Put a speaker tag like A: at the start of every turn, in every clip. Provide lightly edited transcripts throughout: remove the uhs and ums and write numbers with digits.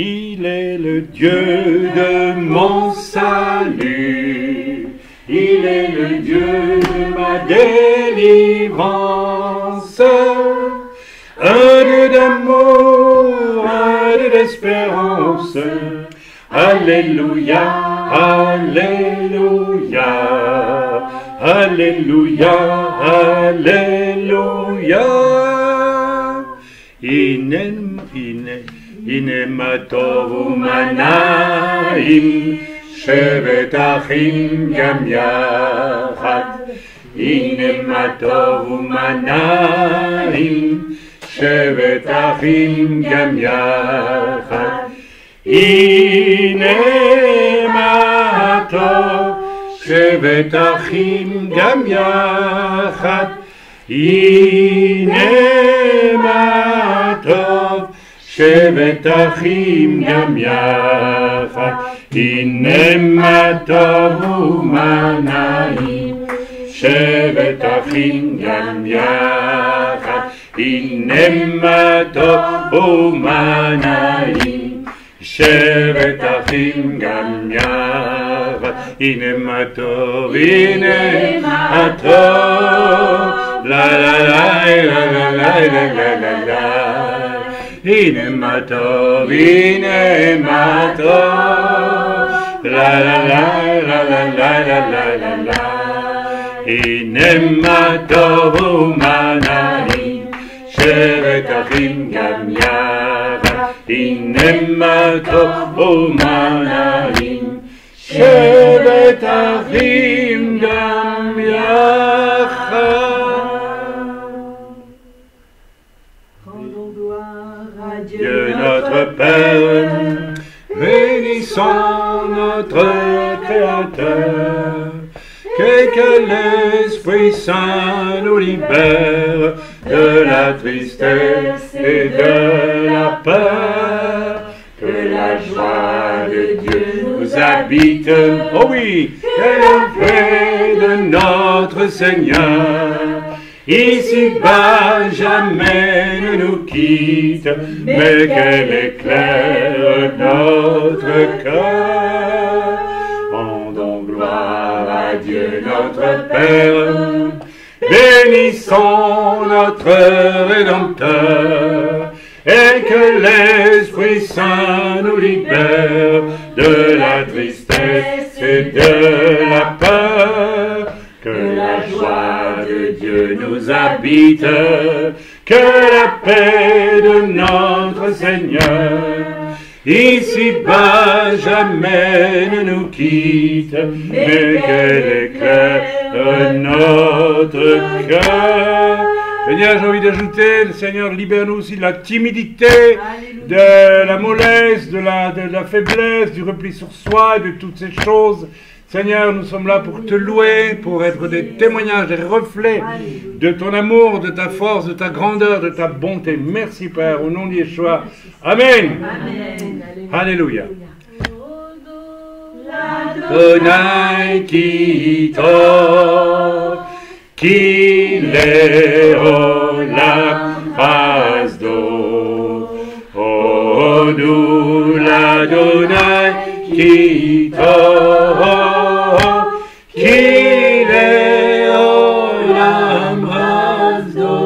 A: Il est le Dieu de mon salut. Il est le Dieu de ma délivrance. Un Dieu d'amour, un Dieu d'espérance. Alléluia, Alléluia, Alléluia, Alléluia. Inem tovu manaim, shevet achim gam yachad. Inem tovu manaim, shevet achim gam yachad. Inem tov, shevet achim gam yachad. Inem tov, shevet achim gam yachad. Inem tov umanaim, shevet achim gam yachad. Inem tov umanaim, shevet achim gam yachad. Inem tov, la la la la la la la la la. Inem tov, la la la la la la la la la. Inem tov umanaim, shevet achim gam yachad. Inem tov umanaim, shevet achim gam yachad. Dieu notre Père, bénissons notre Créateur, que l'Esprit Saint nous libère de la tristesse et de la peur, que la joie de Dieu nous habite, oh oui, que la paix de notre Seigneur ici-bas jamais ne nous quitte, mais qu'elle éclaire notre cœur. Rendons gloire à Dieu notre Père, bénissons notre Rédempteur, et que l'Esprit Saint nous libère de la tristesse et de la peur, que la joie de Dieu nous habite, que la paix de notre Seigneur ici-bas jamais ne nous quitte, mais qu'elle éclaire notre cœur. Seigneur, j'ai envie d'ajouter, le Seigneur, libère-nous aussi de la timidité, de la mollesse, de la faiblesse, du repli sur soi, de toutes ces choses. Seigneur, nous sommes là pour te louer, pour être des témoignages, des reflets de ton amour, de ta force, de ta grandeur, de ta bonté. Merci Père, au nom de Yeshua. Amen. Amen. Alléluia. Adonai ki tov, ki leolam chasdo. Hodu l'Adonai ki tov, ki leolam chasdo.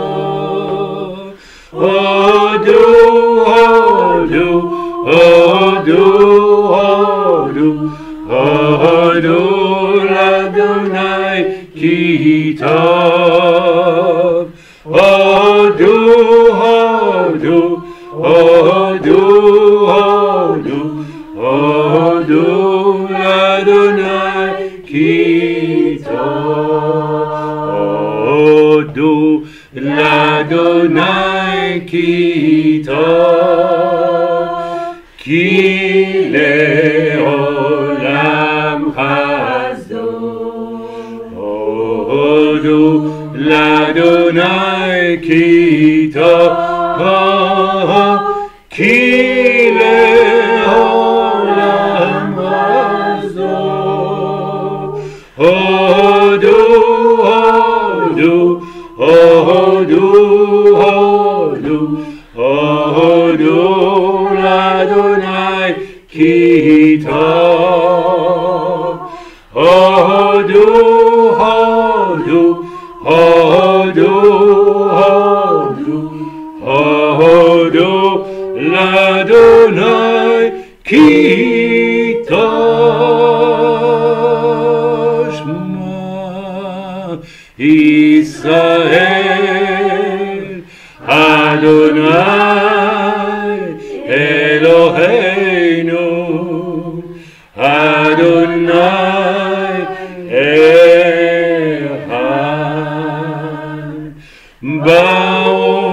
A: Hodu, hodu, hodu, hodu, hodu l'Adonai ki tov. Hodu, hodu, hodu, hodu, hodu l'Adonai ki tov. Hodu l'Adonai ki tov, ki leolam chasdo. Hodu l'Adonai ki tov, ki leolam chasdo. Hodu, hodu, hodu, hodu, hodu l'Adonai kita. Hodu, hodu, hodu, hodu, hodu, l'Adonai kita. Shema Israel, Adonai Eloheinu, Adonai Echad. Baruch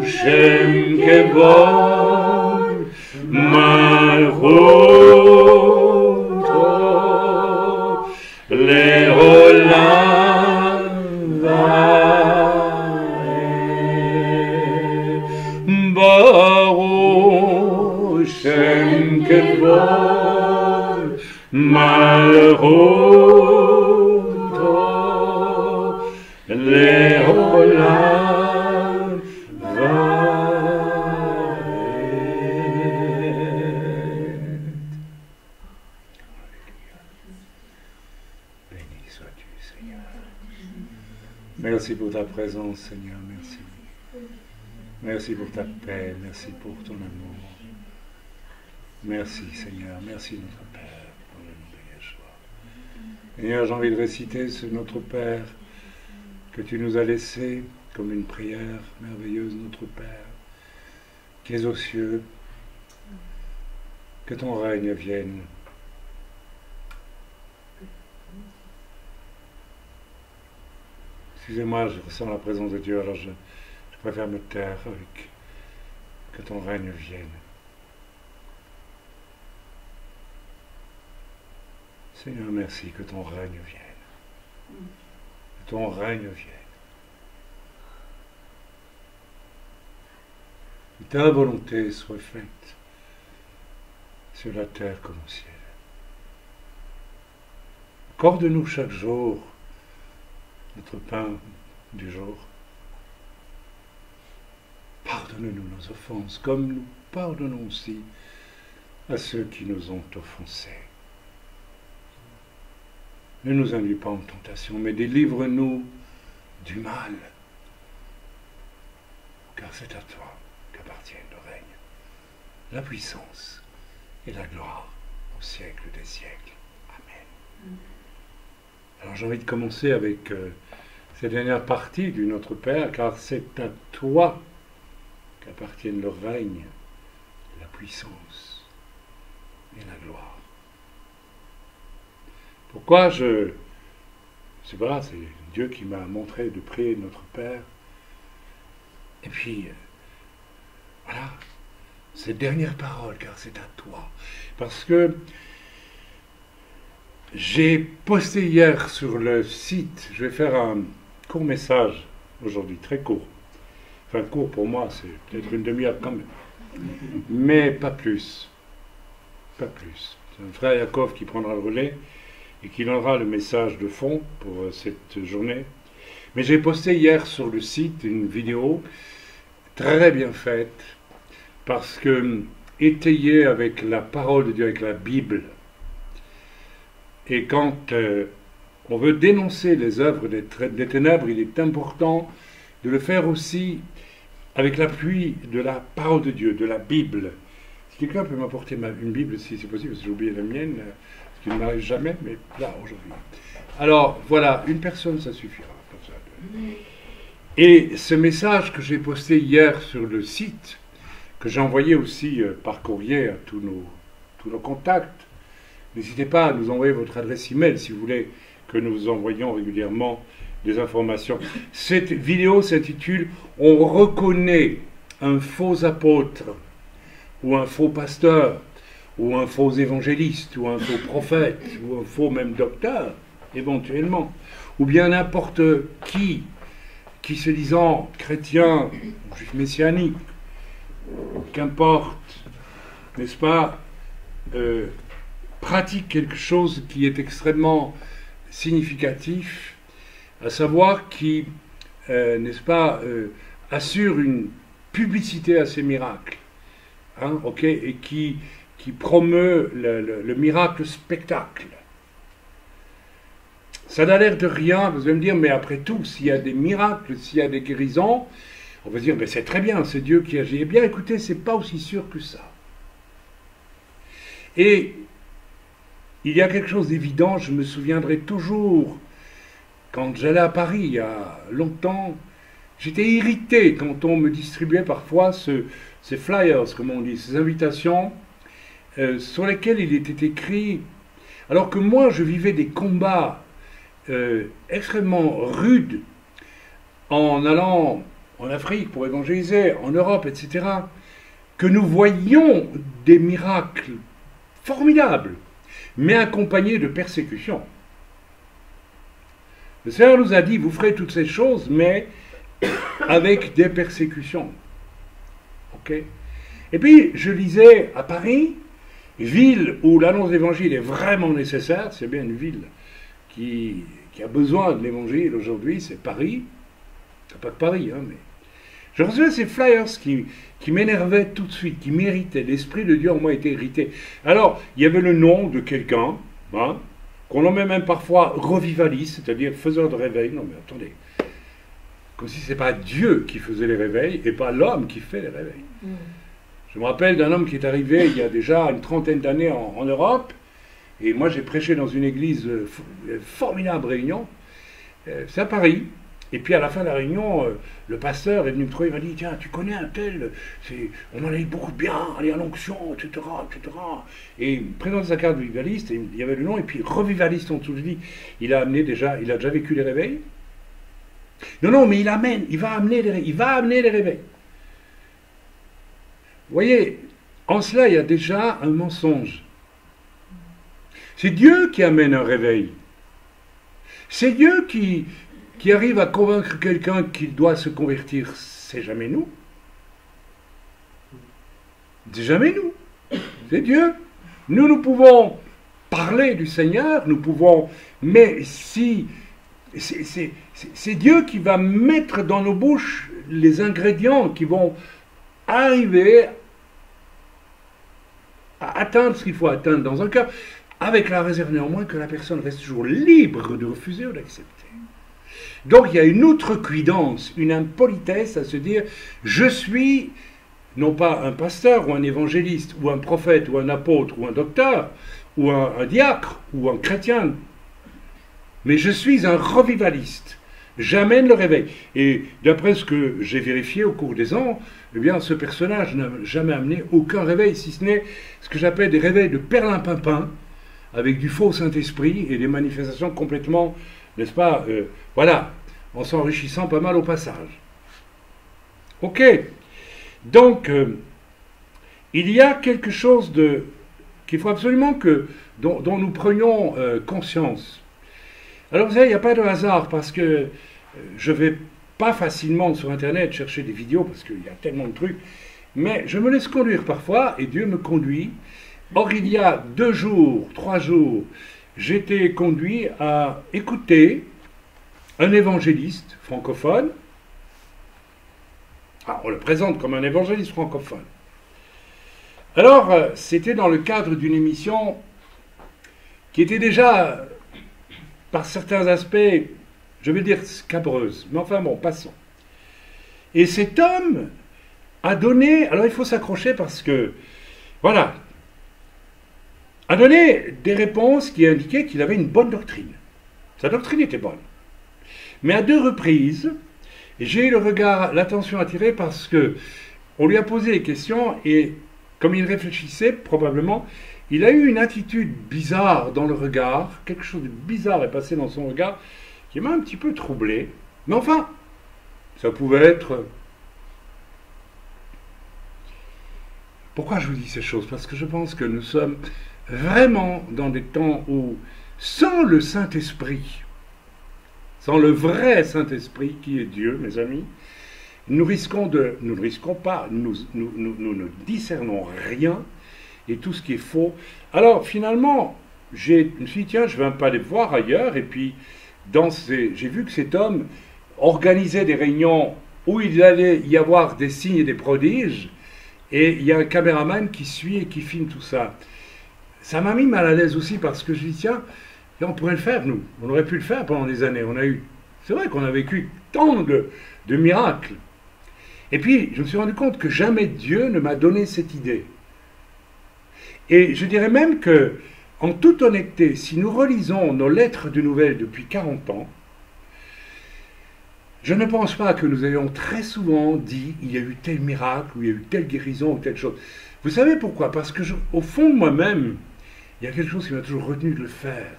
A: Shem Kevod Malchuto Leolam Vaed. Baruch Shem Kevod Malchuto Leolam Vaed. Béni sois-tu, Seigneur. Merci pour ta présence, Seigneur, merci. Merci pour ta paix, merci pour ton amour. Merci, Seigneur, merci notre Père, pour le nom de Yeshua. Seigneur, j'ai envie de réciter ce Notre Père que tu nous as laissé comme une prière merveilleuse, notre Père, qui es aux cieux, que ton règne vienne. Excusez-moi, je ressens la présence de Dieu, alors je préfère me taire avec que ton règne vienne. Seigneur, merci que ton règne vienne. Que ton règne vienne. Que ta volonté soit faite sur la terre comme au ciel. Accorde-nous chaque jour notre pain du jour. Pardonne-nous nos offenses, comme nous pardonnons aussi à ceux qui nous ont offensés. Ne nous induis pas en tentation, mais délivre-nous du mal. Car c'est à toi qu'appartiennent le règne, la puissance et la gloire au siècle des siècles. Amen. Alors j'ai envie de commencer avec cette dernière partie du Notre Père, car c'est à toi qu'appartiennent le règne, la puissance et la gloire. Pourquoi je sais pas, c'est Dieu qui m'a montré de prier Notre Père. Et puis, voilà, cette dernière parole, car c'est à toi. Parce que j'ai posté hier sur le site, je vais faire un court message aujourd'hui, très court. Enfin, court pour moi, c'est peut-être une demi-heure quand même. Mais pas plus. Pas plus. C'est un frère Yaakov qui prendra le relais et qui donnera le message de fond pour cette journée. Mais j'ai posté hier sur le site une vidéo très bien faite, parce que étayée avec la parole de Dieu, avec la Bible. Et quand on veut dénoncer les œuvres des ténèbres, il est important de le faire aussi avec l'appui de la parole de Dieu, de la Bible. Si quelqu'un peut m'apporter une Bible, si c'est possible, parce que j'ai oublié la mienne, ce qui ne m'arrive jamais, mais là, aujourd'hui. Alors, voilà, une personne, ça suffira. Comme ça. Et ce message que j'ai posté hier sur le site, que j'ai envoyé aussi par courrier à tous nos contacts, n'hésitez pas à nous envoyer votre adresse email si vous voulez que nous vous envoyions régulièrement des informations. Cette vidéo s'intitule « On reconnaît un faux apôtre ou un faux pasteur ou un faux évangéliste ou un faux prophète ou un faux même docteur, éventuellement, ou bien n'importe qui se disant chrétien, juif messianique, qu'importe, n'est-ce pas, pratique quelque chose qui est extrêmement significatif, à savoir qui, n'est-ce pas, assure une publicité à ces miracles, hein, ok, et qui qui promeut le miracle spectacle. Ça n'a l'air de rien, vous allez me dire, mais après tout, s'il y a des miracles, s'il y a des guérisons, on va dire, mais c'est très bien, c'est Dieu qui agit. Eh bien, écoutez, c'est pas aussi sûr que ça. Et il y a quelque chose d'évident, je me souviendrai toujours, quand j'allais à Paris il y a longtemps, j'étais irrité quand on me distribuait parfois ces flyers, comme on dit, ces invitations, sur lesquelles il était écrit, alors que moi je vivais des combats extrêmement rudes en allant en Afrique pour évangéliser, en Europe, etc., que nous voyions des miracles formidables, mais accompagnés de persécutions. Le Seigneur nous a dit, vous ferez toutes ces choses, mais avec des persécutions. Ok ? Et puis, je lisais à Paris, ville où l'annonce de l'évangile est vraiment nécessaire, c'est bien une ville qui a besoin de l'évangile aujourd'hui, c'est Paris. C'est pas que Paris, hein, mais... Je recevais ces flyers qui m'énervaient tout de suite, qui m'irritaient. L'Esprit de Dieu en moi était irrité. Alors, il y avait le nom de quelqu'un, hein, qu'on nommait même parfois revivaliste, c'est-à-dire faiseur de réveil. Non mais attendez, comme si ce n'est pas Dieu qui faisait les réveils et pas l'homme qui fait les réveils. Je me rappelle d'un homme qui est arrivé il y a déjà une trentaine d'années en Europe, et moi j'ai prêché dans une église formidable réunion, c'est à Paris. Et puis à la fin de la réunion, le pasteur est venu me trouver, il m'a dit, tiens, tu connais un tel, on en a eu beaucoup de bien, allez à l'onction, etc., etc. Et il me présente sa carte de vivaliste, et il y avait le nom, et puis revivaliste en dessous de lui. Il a déjà vécu les réveils. Non, mais il va amener les réveils. Vous voyez, en cela, il y a déjà un mensonge. C'est Dieu qui amène un réveil. C'est Dieu qui arrive à convaincre quelqu'un qu'il doit se convertir. C'est jamais nous. C'est jamais nous. C'est Dieu. Nous pouvons parler du Seigneur, mais si c'est Dieu qui va mettre dans nos bouches les ingrédients qui vont arriver à atteindre ce qu'il faut atteindre dans un cœur, avec la réserve néanmoins que la personne reste toujours libre de refuser ou d'accepter. Donc il y a une outrecuidance, une impolitesse à se dire « je suis non pas un pasteur ou un évangéliste ou un prophète ou un apôtre ou un docteur ou un diacre ou un chrétien, mais je suis un revivaliste. J'amène le réveil. » Et d'après ce que j'ai vérifié au cours des ans, eh bien ce personnage n'a jamais amené aucun réveil, si ce n'est ce que j'appelle des réveils de perlimpinpin, avec du faux Saint-Esprit et des manifestations complètement, n'est-ce pas, voilà, en s'enrichissant pas mal au passage. Ok, donc, il y a quelque chose qu'il faut absolument dont nous prenions conscience. Alors vous savez, il n'y a pas de hasard, parce que je ne vais pas facilement sur Internet chercher des vidéos, parce qu'il y a tellement de trucs, mais je me laisse conduire parfois, et Dieu me conduit. Or, il y a 2 jours, 3 jours, j'étais conduit à écouter un évangéliste francophone. Ah, on le présente comme un évangéliste francophone. Alors, c'était dans le cadre d'une émission qui était déjà, par certains aspects, je vais dire scabreuse, mais enfin bon, passons. Et cet homme a donné, alors il faut s'accrocher parce que, voilà, a donné des réponses qui indiquaient qu'il avait une bonne doctrine. Sa doctrine était bonne. Mais à 2 reprises, j'ai eu l'attention attirée parce que on lui a posé des questions et comme il réfléchissait, probablement, il a eu une attitude bizarre dans le regard, quelque chose de bizarre est passé dans son regard, qui m'a un petit peu troublé. Mais enfin, ça pouvait être... Pourquoi je vous dis ces choses? Parce que je pense que nous sommes vraiment dans des temps où, sans le Saint-Esprit, sans le vrai Saint-Esprit qui est Dieu, mes amis, nous ne discernons rien et tout ce qui est faux. Alors finalement, je me suis dit, tiens, je ne vais pas aller voir ailleurs. Et puis, j'ai vu que cet homme organisait des réunions où il allait y avoir des signes et des prodiges. Et il y a un caméraman qui suit et qui filme tout ça. Ça m'a mis mal à l'aise aussi parce que je dis, tiens, on pourrait le faire, nous. On aurait pu le faire pendant des années. C'est vrai qu'on a vécu tant de miracles. Et puis, je me suis rendu compte que jamais Dieu ne m'a donné cette idée. Et je dirais même que, en toute honnêteté, si nous relisons nos lettres de nouvelles depuis 40 ans, je ne pense pas que nous ayons très souvent dit il y a eu tel miracle, ou il y a eu telle guérison, ou telle chose. Vous savez pourquoi? Parce que, au fond de moi-même, il y a quelque chose qui m'a toujours retenu de le faire.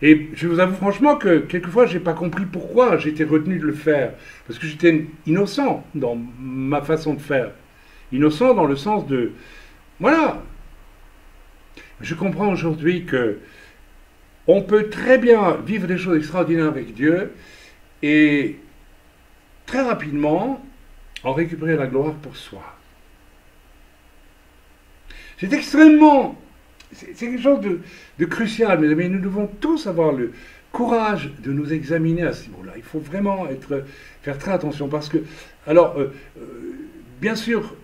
A: Et je vous avoue franchement que quelquefois, je n'ai pas compris pourquoi j'étais retenu de le faire. Parce que j'étais innocent dans ma façon de faire. Innocent dans le sens de... Voilà. Je comprends aujourd'hui que on peut très bien vivre des choses extraordinaires avec Dieu et très rapidement en récupérer la gloire pour soi. C'est extrêmement... C'est quelque chose de crucial, mes amis. Nous devons tous avoir le courage de nous examiner à ce niveau-là. Il faut vraiment faire très attention parce que, alors, bien sûr,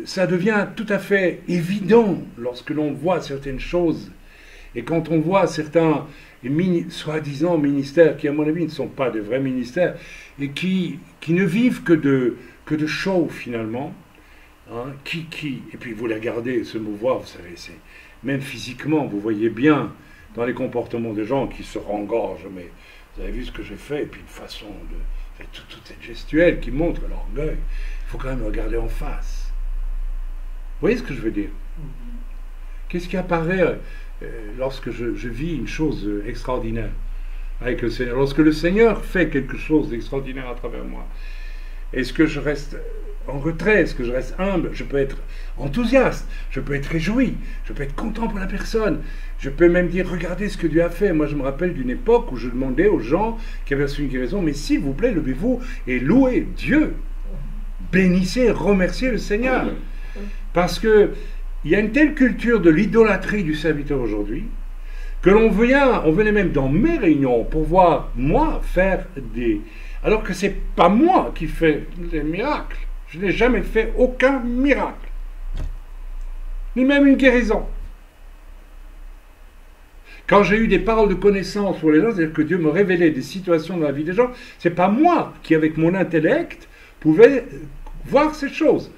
A: ça devient tout à fait évident lorsque l'on voit certaines choses et quand on voit certains soi-disant ministères qui, à mon avis, ne sont pas de vrais ministères et qui ne vivent que de show finalement. Hein, et puis vous la gardez, ce mouvoir, vous savez, c'est même physiquement, vous voyez bien dans les comportements des gens qui se rengorgent, mais vous avez vu ce que j'ai fait, et puis une façon de... toute cette gestuelle qui montre l'orgueil, il faut quand même regarder en face. Vous voyez ce que je veux dire? Qu'est-ce qui apparaît lorsque je vis une chose extraordinaire avec le Seigneur? Lorsque le Seigneur fait quelque chose d'extraordinaire à travers moi, est-ce que je reste en retrait? Est-ce que je reste humble? Je peux être enthousiaste, je peux être réjoui, je peux être content pour la personne, je peux même dire regardez ce que Dieu a fait. Moi je me rappelle d'une époque où je demandais aux gens qui avaient reçu une guérison, mais s'il vous plaît levez-vous et louez Dieu, bénissez, remerciez le Seigneur, parce que il y a une telle culture de l'idolâtrie du serviteur aujourd'hui que on venait même dans mes réunions pour voir moi faire alors que c'est pas moi qui fais les miracles. Je n'ai jamais fait aucun miracle, ni même une guérison. Quand j'ai eu des paroles de connaissance pour les gens, c'est-à-dire que Dieu me révélait des situations dans la vie des gens, c'est pas moi qui, avec mon intellect, pouvais voir ces choses.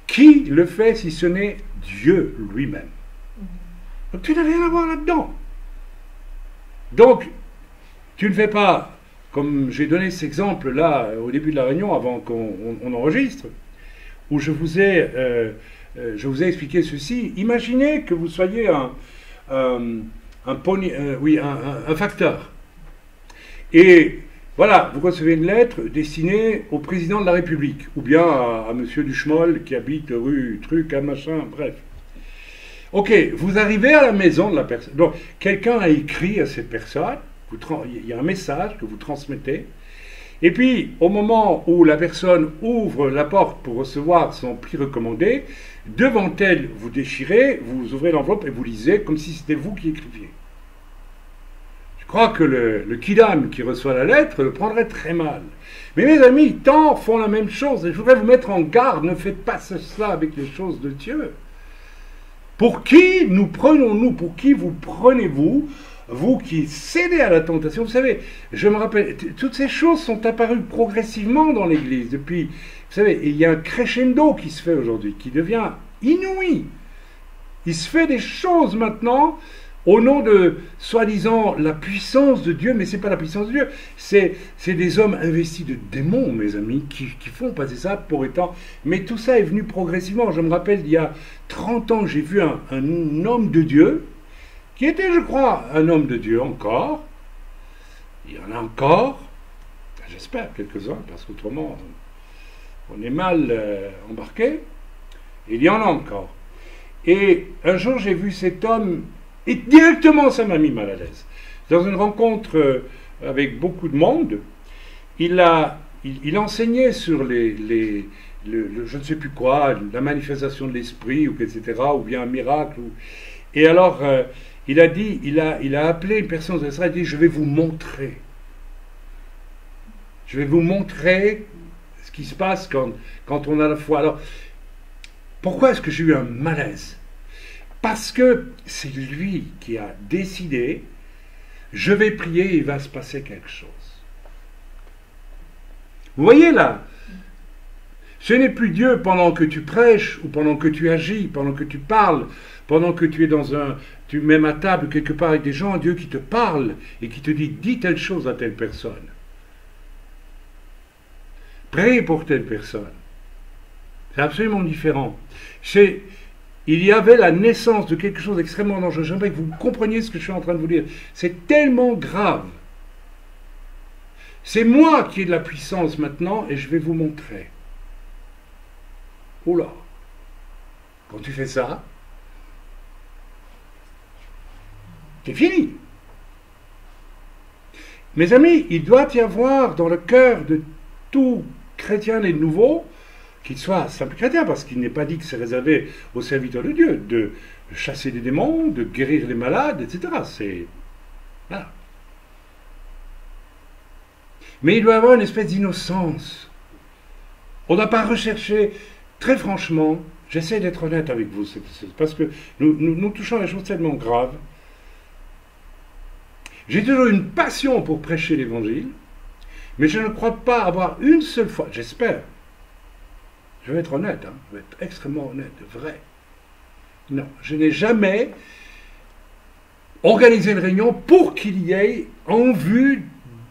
A: Qui le fait si ce n'est Dieu lui-même? Donc tu n'as rien à voir là-dedans. Donc, tu ne fais pas... Comme j'ai donné cet exemple-là au début de la réunion, avant qu'on enregistre, où je vous ai expliqué ceci. Imaginez que vous soyez un facteur. Et voilà, vous recevez une lettre destinée au président de la République, ou bien à monsieur Duchemol qui habite rue truc, un machin, bref. Ok, vous arrivez à la maison de la personne. Donc, quelqu'un a écrit à cette personne. Il y a un message que vous transmettez, et puis au moment où la personne ouvre la porte pour recevoir son pli recommandé, devant elle, vous déchirez, vous ouvrez l'enveloppe et vous lisez comme si c'était vous qui écriviez. Je crois que le kidam qui reçoit la lettre le prendrait très mal. Mais mes amis, tant font la même chose, et je voudrais vous mettre en garde, ne faites pas cela avec les choses de Dieu. Pour qui nous prenons-nous? Pour qui vous prenez-vous? Vous qui cédez à la tentation, vous savez, je me rappelle, toutes ces choses sont apparues progressivement dans l'Église depuis, vous savez, il y a un crescendo qui se fait aujourd'hui, qui devient inouï. Il se fait des choses maintenant au nom de, soi-disant, la puissance de Dieu, mais ce n'est pas la puissance de Dieu, c'est des hommes investis de démons, mes amis, qui font passer ça pour étant... Mais tout ça est venu progressivement. Je me rappelle, il y a 30 ans, j'ai vu un homme de Dieu, qui était, je crois, un homme de Dieu encore. Il y en a encore, j'espère quelques-uns, parce qu'autrement, on est mal embarqué. Il y en a encore. Et un jour, j'ai vu cet homme, et directement, ça m'a mis mal à l'aise. Dans une rencontre avec beaucoup de monde, il enseignait sur je ne sais plus quoi, la manifestation de l'esprit, ou etc., ou bien un miracle. Et alors... il a appelé une personne, il a dit, je vais vous montrer ce qui se passe quand on a la foi. Alors, pourquoi est-ce que j'ai eu un malaise? Parce que c'est lui qui a décidé, je vais prier, il va se passer quelque chose. Vous voyez là, ce n'est plus Dieu pendant que tu prêches, ou pendant que tu agis, pendant que tu parles, pendant que tu es tu mets à table quelque part avec des gens, Dieu qui te parle et qui te dit, dis telle chose à telle personne. Prie pour telle personne. C'est absolument différent. Il y avait la naissance de quelque chose d'extrêmement dangereux. J'aimerais que vous compreniez ce que je suis en train de vous dire. C'est tellement grave. C'est moi qui ai de la puissance maintenant et je vais vous montrer. Oh là! Quand tu fais ça, c'est fini. Mes amis, il doit y avoir dans le cœur de tout chrétien né de nouveau, qu'il soit simple chrétien, parce qu'il n'est pas dit que c'est réservé aux serviteurs de Dieu, de chasser des démons, de guérir les malades, etc. C'est... Voilà. Mais il doit y avoir une espèce d'innocence. On n'a pas recherché, très franchement, j'essaie d'être honnête avec vous, c'est parce que nous touchons à des choses tellement graves. J'ai toujours une passion pour prêcher l'évangile, mais je ne crois pas avoir une seule fois, j'espère, je vais être honnête, hein, je vais être extrêmement honnête, vrai. Non, je n'ai jamais organisé une réunion pour qu'il y ait, en vue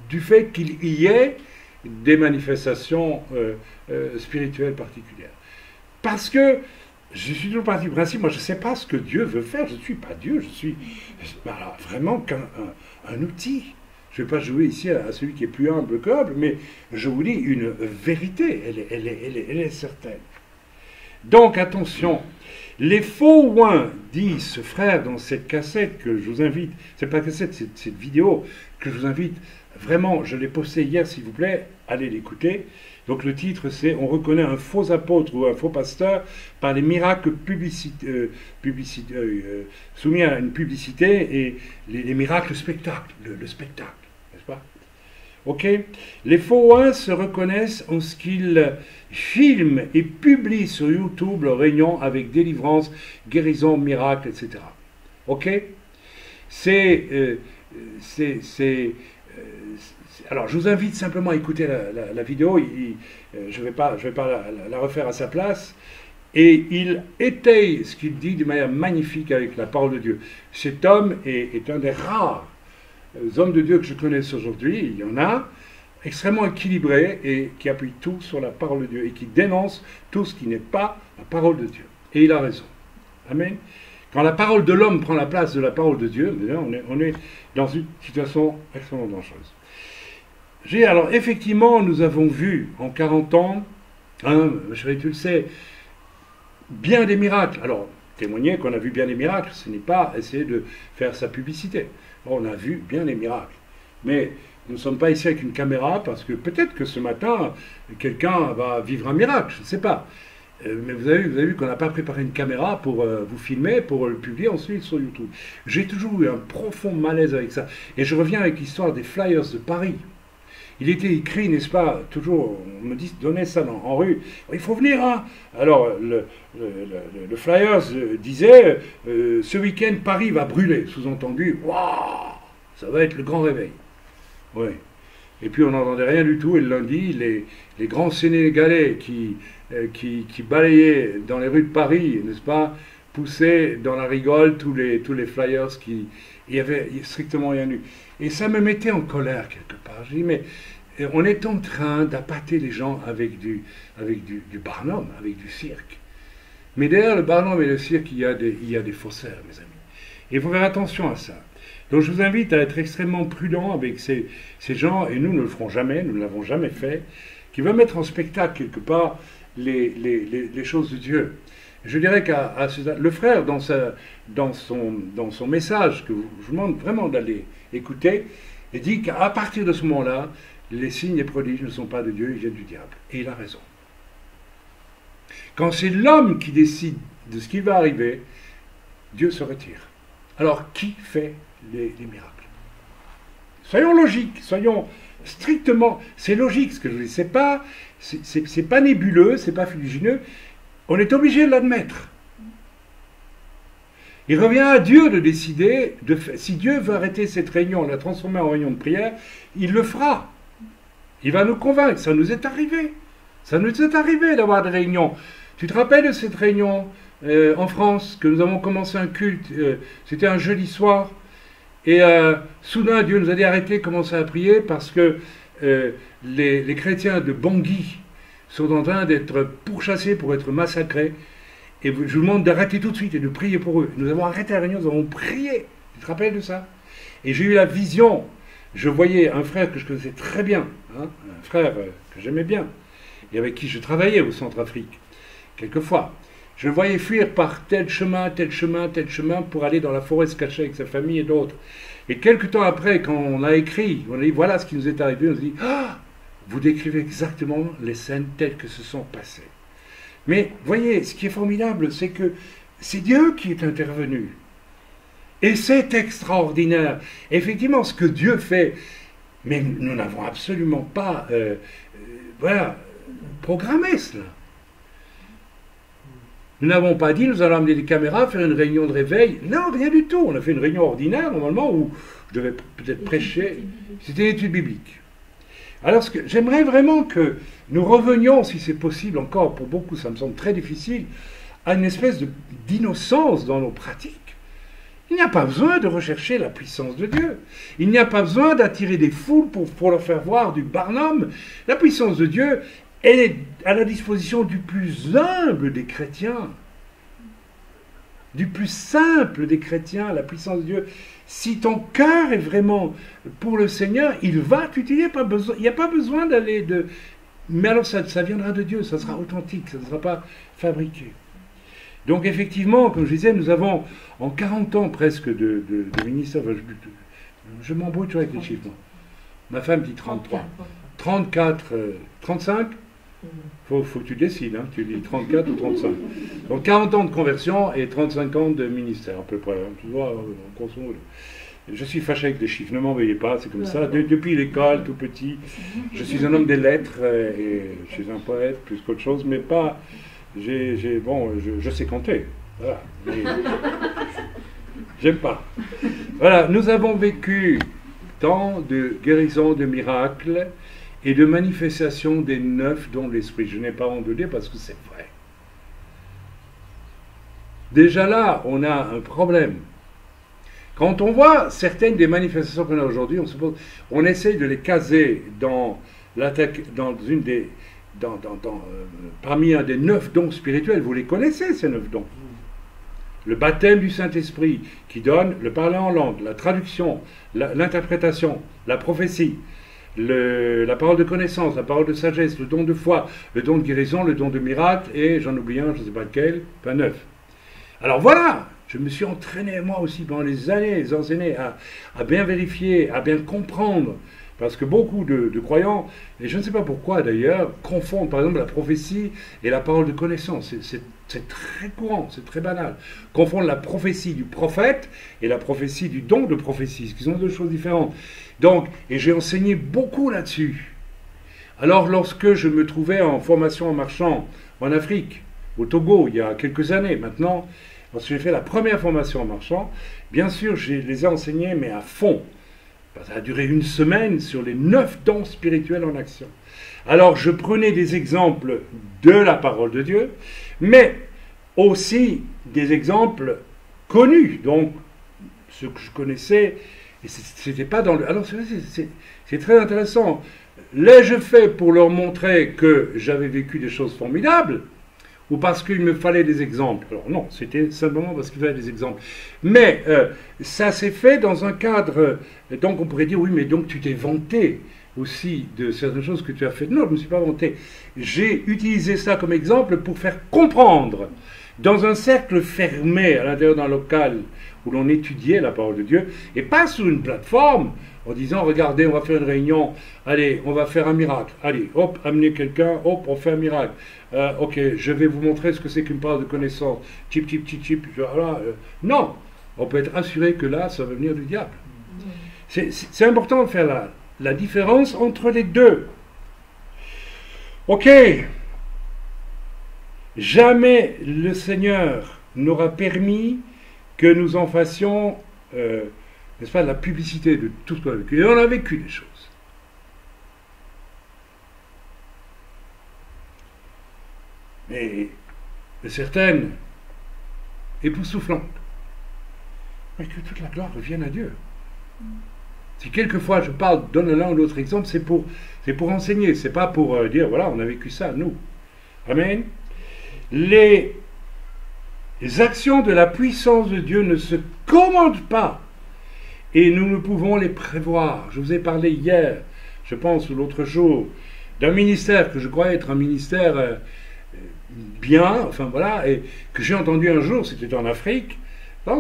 A: du fait qu'il y ait des manifestations spirituelles particulières. Parce que je suis toujours parti du principe, moi je ne sais pas ce que Dieu veut faire, je ne suis pas Dieu, je suis alors, vraiment qu'un outil. Je ne vais pas jouer ici à celui qui est plus humble que humble, mais je vous dis une vérité, elle est certaine. Donc attention, les faux oins, dit ce frère dans cette cassette que je vous invite, c'est pas cassette, c'est cette vidéo que je vous invite, vraiment, je l'ai postée hier s'il vous plaît, allez l'écouter. Donc le titre c'est « On reconnaît un faux apôtre ou un faux pasteur par les miracles soumis à une publicité et les miracles spectacles, le spectacle, n'est-ce pas? Ok. Les faux oins se reconnaissent en ce qu'ils filment et publient sur YouTube leurs réunions avec délivrance, guérison, miracles, etc. Ok. Alors, je vous invite simplement à écouter la vidéo. Je ne vais pas la refaire à sa place. Et il étaye ce qu'il dit de manière magnifique avec la parole de Dieu. Cet homme est un des rares hommes de Dieu que je connaisse aujourd'hui. Il y en a, extrêmement équilibré et qui appuie tout sur la parole de Dieu et qui dénonce tout ce qui n'est pas la parole de Dieu. Et il a raison. Amen. Quand la parole de l'homme prend la place de la parole de Dieu, on est dans une situation extrêmement dangereuse. Alors, effectivement, nous avons vu en 40 ans, chérie, tu le sais, bien des miracles. Alors, témoigner qu'on a vu bien des miracles, ce n'est pas essayer de faire sa publicité. On a vu bien des miracles. Mais nous ne sommes pas ici avec une caméra parce que peut-être que ce matin, quelqu'un va vivre un miracle, je ne sais pas. Mais vous avez vu qu'on n'a pas préparé une caméra pour vous filmer, pour le publier ensuite sur YouTube. J'ai toujours eu un profond malaise avec ça. Et je reviens avec l'histoire des Flyers de Paris. Il était écrit, n'est-ce pas, toujours, on me donnait ça en rue, il faut venir, hein. Alors, le Flyers disait, ce week-end, Paris va brûler. Sous-entendu, waouh, ça va être le grand réveil. Oui. Et puis, on n'entendait rien du tout. Et le lundi, les grands Sénégalais qui balayaient dans les rues de Paris, n'est-ce pas, poussaient dans la rigole tous les Flyers il y avait strictement rien eu. Et ça me mettait en colère quelque part. Je dis, mais on est en train d'appâter les gens avec du Barnum, avec du cirque. Mais derrière le Barnum et le cirque, il y a des faussaires, mes amis. Et il faut faire attention à ça. Donc je vous invite à être extrêmement prudent avec ces gens, et nous ne le ferons jamais, nous ne l'avons jamais fait, qui veulent mettre en spectacle quelque part les choses de Dieu. Je dirais qu'à le frère, dans son message, que je vous demande vraiment d'aller écouter, il dit qu'à partir de ce moment-là, les signes et prodiges ne sont pas de Dieu, ils viennent du diable. Et il a raison. Quand c'est l'homme qui décide de ce qui va arriver, Dieu se retire. Alors, qui fait les miracles? Soyons logiques, soyons strictement, c'est logique ce que je vous dis, c'est pas nébuleux, c'est pas fuligineux, on est obligé de l'admettre. Il revient à Dieu de décider, si Dieu veut arrêter cette réunion, la transformer en réunion de prière, il le fera. Il va nous convaincre, ça nous est arrivé. Ça nous est arrivé d'avoir des réunions. Tu te rappelles de cette réunion en France, que nous avons commencé un culte, c'était un jeudi soir, et soudain Dieu nous a dit arrêtez, commencez à prier, parce que les chrétiens de Bangui sont en train d'être pourchassés pour être massacrés, et je vous demande d'arrêter tout de suite et de prier pour eux. Nous avons arrêté la réunion, nous avons prié. Tu te rappelles de ça? Et j'ai eu la vision, je voyais un frère que je connaissais très bien, hein, un frère que j'aimais bien, et avec qui je travaillais au Centrafrique, quelquefois. Je le voyais fuir par tel chemin, tel chemin, tel chemin, pour aller dans la forêt se cacher avec sa famille et d'autres. Et quelque temps après, quand on a écrit, on a dit voilà ce qui nous est arrivé, on se dit ah, vous décrivez exactement les scènes telles que se sont passées. Mais voyez, ce qui est formidable, c'est que c'est Dieu qui est intervenu. Et c'est extraordinaire. Effectivement, ce que Dieu fait, mais nous n'avons absolument pas programmé cela. Nous n'avons pas dit, nous allons amener des caméras, faire une réunion de réveil. Non, rien du tout. On a fait une réunion ordinaire, normalement, où je devais peut-être prêcher. C'était une étude biblique. Alors, j'aimerais vraiment que nous revenions, si c'est possible encore, pour beaucoup, ça me semble très difficile, à une espèce d'innocence dans nos pratiques. Il n'y a pas besoin de rechercher la puissance de Dieu. Il n'y a pas besoin d'attirer des foules pour leur faire voir du Barnum. La puissance de Dieu, elle est à la disposition du plus humble des chrétiens, du plus simple des chrétiens, la puissance de Dieu. Si ton cœur est vraiment pour le Seigneur, il va t'utiliser. Il n'y a pas besoin d'aller de... Mais alors ça viendra de Dieu, ça sera authentique, ça ne sera pas fabriqué. Donc effectivement, comme je disais, nous avons en 40 ans presque de ministère, je m'embrouille toujours avec les chiffres. Ma femme dit 33. 34, 35, faut que tu décides, hein, tu dis 34 ou 35. Donc 40 ans de conversion et 35 ans de ministère à peu près. Hein, tu vois, grosso modo. Je suis fâché avec les chiffres, ne m'en veuillez pas, c'est comme ça. Depuis l'école, tout petit, je suis un homme des lettres et je suis un poète plus qu'autre chose, mais pas... je sais compter. Voilà. J'aime pas. Voilà, nous avons vécu tant de guérisons, de miracles et de manifestations des 9 dons de l'Esprit. Je n'ai pas honte de dire parce que c'est vrai. Déjà là, on a un problème. Quand on voit certaines des manifestations qu'on a aujourd'hui, on essaye de les caser parmi un des 9 dons spirituels. Vous les connaissez, ces 9 dons. Le baptême du Saint-Esprit, qui donne le parler en langue, la traduction, l'interprétation, la prophétie, la parole de connaissance, la parole de sagesse, le don de foi, le don de guérison, le don de miracle, et j'en oublie un, je ne sais pas lequel, pas 9. Alors voilà, je me suis entraîné moi aussi pendant les années à bien vérifier, à bien comprendre, parce que beaucoup de croyants, et je ne sais pas pourquoi d'ailleurs, confondent par exemple la prophétie et la parole de connaissance. C'est très courant, c'est très banal. Confondent la prophétie du prophète et la prophétie du don de prophétie, ce qui sont deux choses différentes. Donc, et j'ai enseigné beaucoup là-dessus. Alors lorsque je me trouvais en formation en marchand en Afrique, au Togo, il y a quelques années maintenant, lorsque j'ai fait la première formation en marchand, bien sûr, je les ai enseignés, mais à fond. Ça a duré une semaine sur les 9 dons spirituels en action. Alors, je prenais des exemples de la parole de Dieu, mais aussi des exemples connus, donc ceux que je connaissais, et c'était pas dans le... Alors, c'est très intéressant. L'ai-je fait pour leur montrer que j'avais vécu des choses formidables, ou parce qu'il me fallait des exemples? Alors non, c'était simplement parce qu'il fallait des exemples. Mais ça s'est fait dans un cadre... donc on pourrait dire, oui, mais donc tu t'es vanté aussi de certaines choses que tu as faites. Non, je ne me suis pas vanté. J'ai utilisé ça comme exemple pour faire comprendre, dans un cercle fermé à l'intérieur d'un local où l'on étudiait la parole de Dieu, et pas sur une plateforme, en disant, regardez, on va faire une réunion, allez, on va faire un miracle, allez, hop, amenez quelqu'un, hop, on fait un miracle. Ok, je vais vous montrer ce que c'est qu'une parole de connaissance. Chip, chip, chip, chip. Voilà, non, on peut être assuré que là, ça va venir du diable. C'est important de faire la différence entre les deux. Ok, jamais le Seigneur n'aura permis que nous en fassions, n'est-ce pas, la publicité de tout ce qu'on a vécu. Et on a vécu des choses. Mais certaines époustouflantes. Mais que toute la gloire revienne à Dieu. Si quelquefois je donne l'un ou l'autre exemple, c'est pour enseigner, c'est pas pour dire, voilà, on a vécu ça, nous. Amen. Les actions de la puissance de Dieu ne se commandent pas, et nous ne pouvons les prévoir. Je vous ai parlé hier, je pense, ou l'autre jour, d'un ministère que je croyais être un ministère bien, enfin voilà, et que j'ai entendu un jour, c'était en Afrique.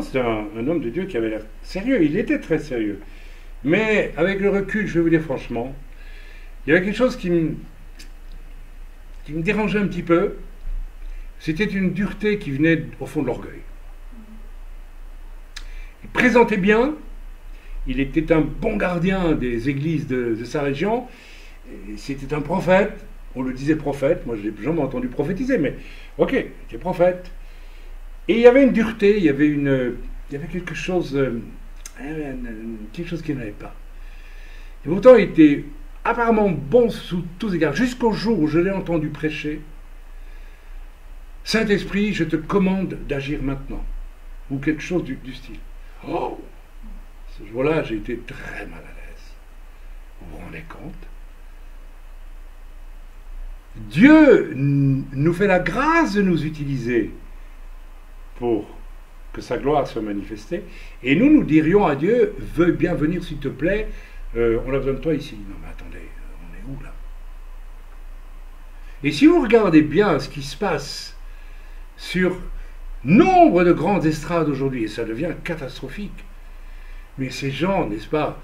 A: C'était un homme de Dieu qui avait l'air sérieux, il était très sérieux. Mais avec le recul, je vais vous dire franchement, il y avait quelque chose qui me dérangeait un petit peu. C'était une dureté qui venait au fond de l'orgueil. Il présentait bien, il était un bon gardien des églises de sa région, c'était un prophète, on le disait prophète, moi je n'ai jamais entendu prophétiser, mais ok, il était prophète. Et il y avait une dureté, il y avait quelque chose qu'il n'avait pas. Et pourtant, il était apparemment bon sous tous égards, jusqu'au jour où je l'ai entendu prêcher. Saint-Esprit, je te commande d'agir maintenant. Ou quelque chose du style. Oh, ce jour-là, j'ai été très mal à l'aise. Vous vous rendez compte? Dieu nous fait la grâce de nous utiliser pour que sa gloire soit manifestée, et nous dirions à Dieu, veuille bien venir s'il te plaît, on a besoin de toi ici. Non mais attendez, on est où là? Et si vous regardez bien ce qui se passe sur nombre de grandes estrades aujourd'hui, et ça devient catastrophique, mais ces gens, n'est-ce pas,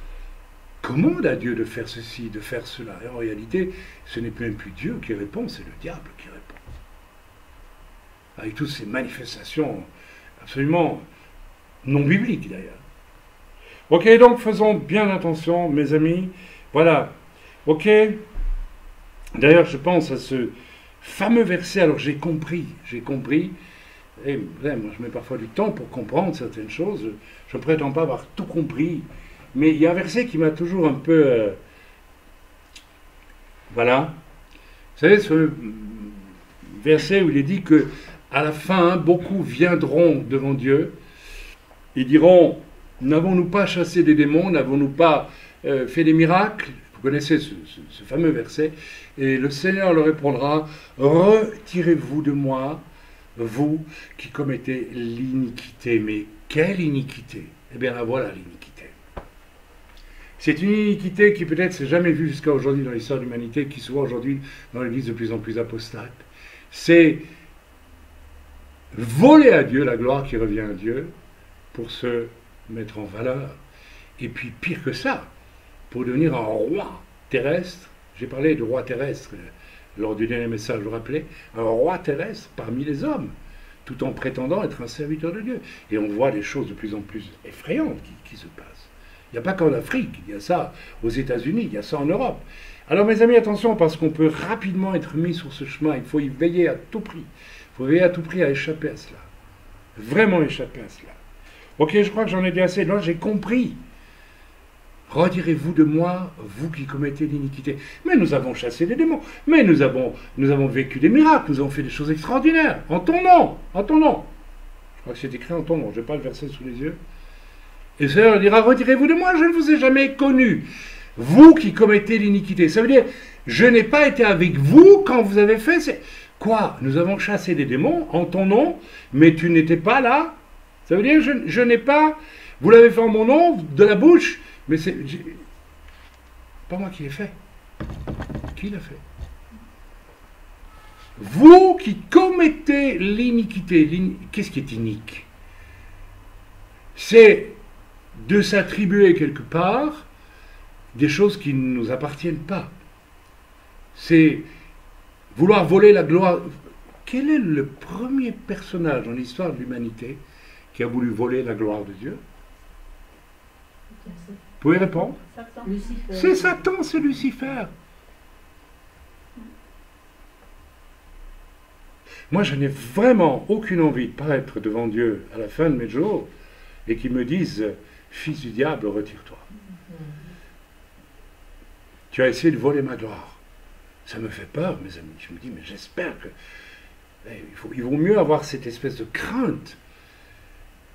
A: commandent à Dieu de faire ceci, de faire cela, et en réalité, ce n'est même plus Dieu qui répond, c'est le diable qui répond. Avec toutes ces manifestations absolument non bibliques d'ailleurs. Ok, donc faisons bien attention, mes amis. Voilà. Ok. D'ailleurs, je pense à ce fameux verset. Alors j'ai compris. Et moi, je mets parfois du temps pour comprendre certaines choses. Je ne prétends pas avoir tout compris. Mais il y a un verset qui m'a toujours un peu... voilà. Vous savez, ce verset où il est dit que à la fin, beaucoup viendront devant Dieu et diront, n'avons-nous pas chassé des démons, n'avons-nous pas fait des miracles? Vous connaissez ce fameux verset. Et le Seigneur leur répondra, retirez-vous de moi, vous qui commettez l'iniquité. Mais quelle iniquité? Eh bien, la voilà l'iniquité. C'est une iniquité qui peut-être s'est jamais vue jusqu'à aujourd'hui dans l'histoire de l'humanité, qui se voit aujourd'hui dans l'Église de plus en plus apostate. C'est voler à Dieu la gloire qui revient à Dieu pour se mettre en valeur. Et puis pire que ça, pour devenir un roi terrestre. J'ai parlé de roi terrestre lors du dernier message, je vous rappelais, un roi terrestre parmi les hommes, tout en prétendant être un serviteur de Dieu. Et on voit des choses de plus en plus effrayantes qui se passent. Il n'y a pas qu'en Afrique, il y a ça aux États-Unis, il y a ça en Europe. Alors mes amis, attention, parce qu'on peut rapidement être mis sur ce chemin, il faut y veiller à tout prix. Il faut veiller à tout prix à échapper à cela. Vraiment échapper à cela. Ok, je crois que j'en ai dit assez. Là, j'ai compris. Retirez-vous de moi, vous qui commettez l'iniquité. Mais nous avons chassé des démons. Mais nous avons vécu des miracles. Nous avons fait des choses extraordinaires. En ton nom. En ton nom. Je crois que c'est écrit en ton nom. Je n'ai pas le verset sous les yeux. Et le Seigneur dira, retirez-vous de moi, je ne vous ai jamais connu. Vous qui commettez l'iniquité. Ça veut dire, je n'ai pas été avec vous quand vous avez fait... Quoi? Nous avons chassé des démons en ton nom, mais tu n'étais pas là? Ça veut dire, je n'ai pas... Vous l'avez fait en mon nom, de la bouche, mais c'est... Pas moi qui l'ai fait. Qui l'a fait? Vous qui commettez l'iniquité. Qu'est-ce qui est inique? C'est de s'attribuer quelque part des choses qui ne nous appartiennent pas. C'est vouloir voler la gloire. Quel est le premier personnage dans l'histoire de l'humanité qui a voulu voler la gloire de Dieu? pouvez répondre?
B: Lucifer.
A: C'est Satan, c'est Lucifer. Moi, je n'ai vraiment aucune envie de paraître devant Dieu à la fin de mes jours et qu'il me dise « Fils du diable, retire-toi. Tu as essayé de voler ma gloire. » Ça me fait peur, mes amis. Je me dis, mais j'espère que... il vaut mieux avoir cette espèce de crainte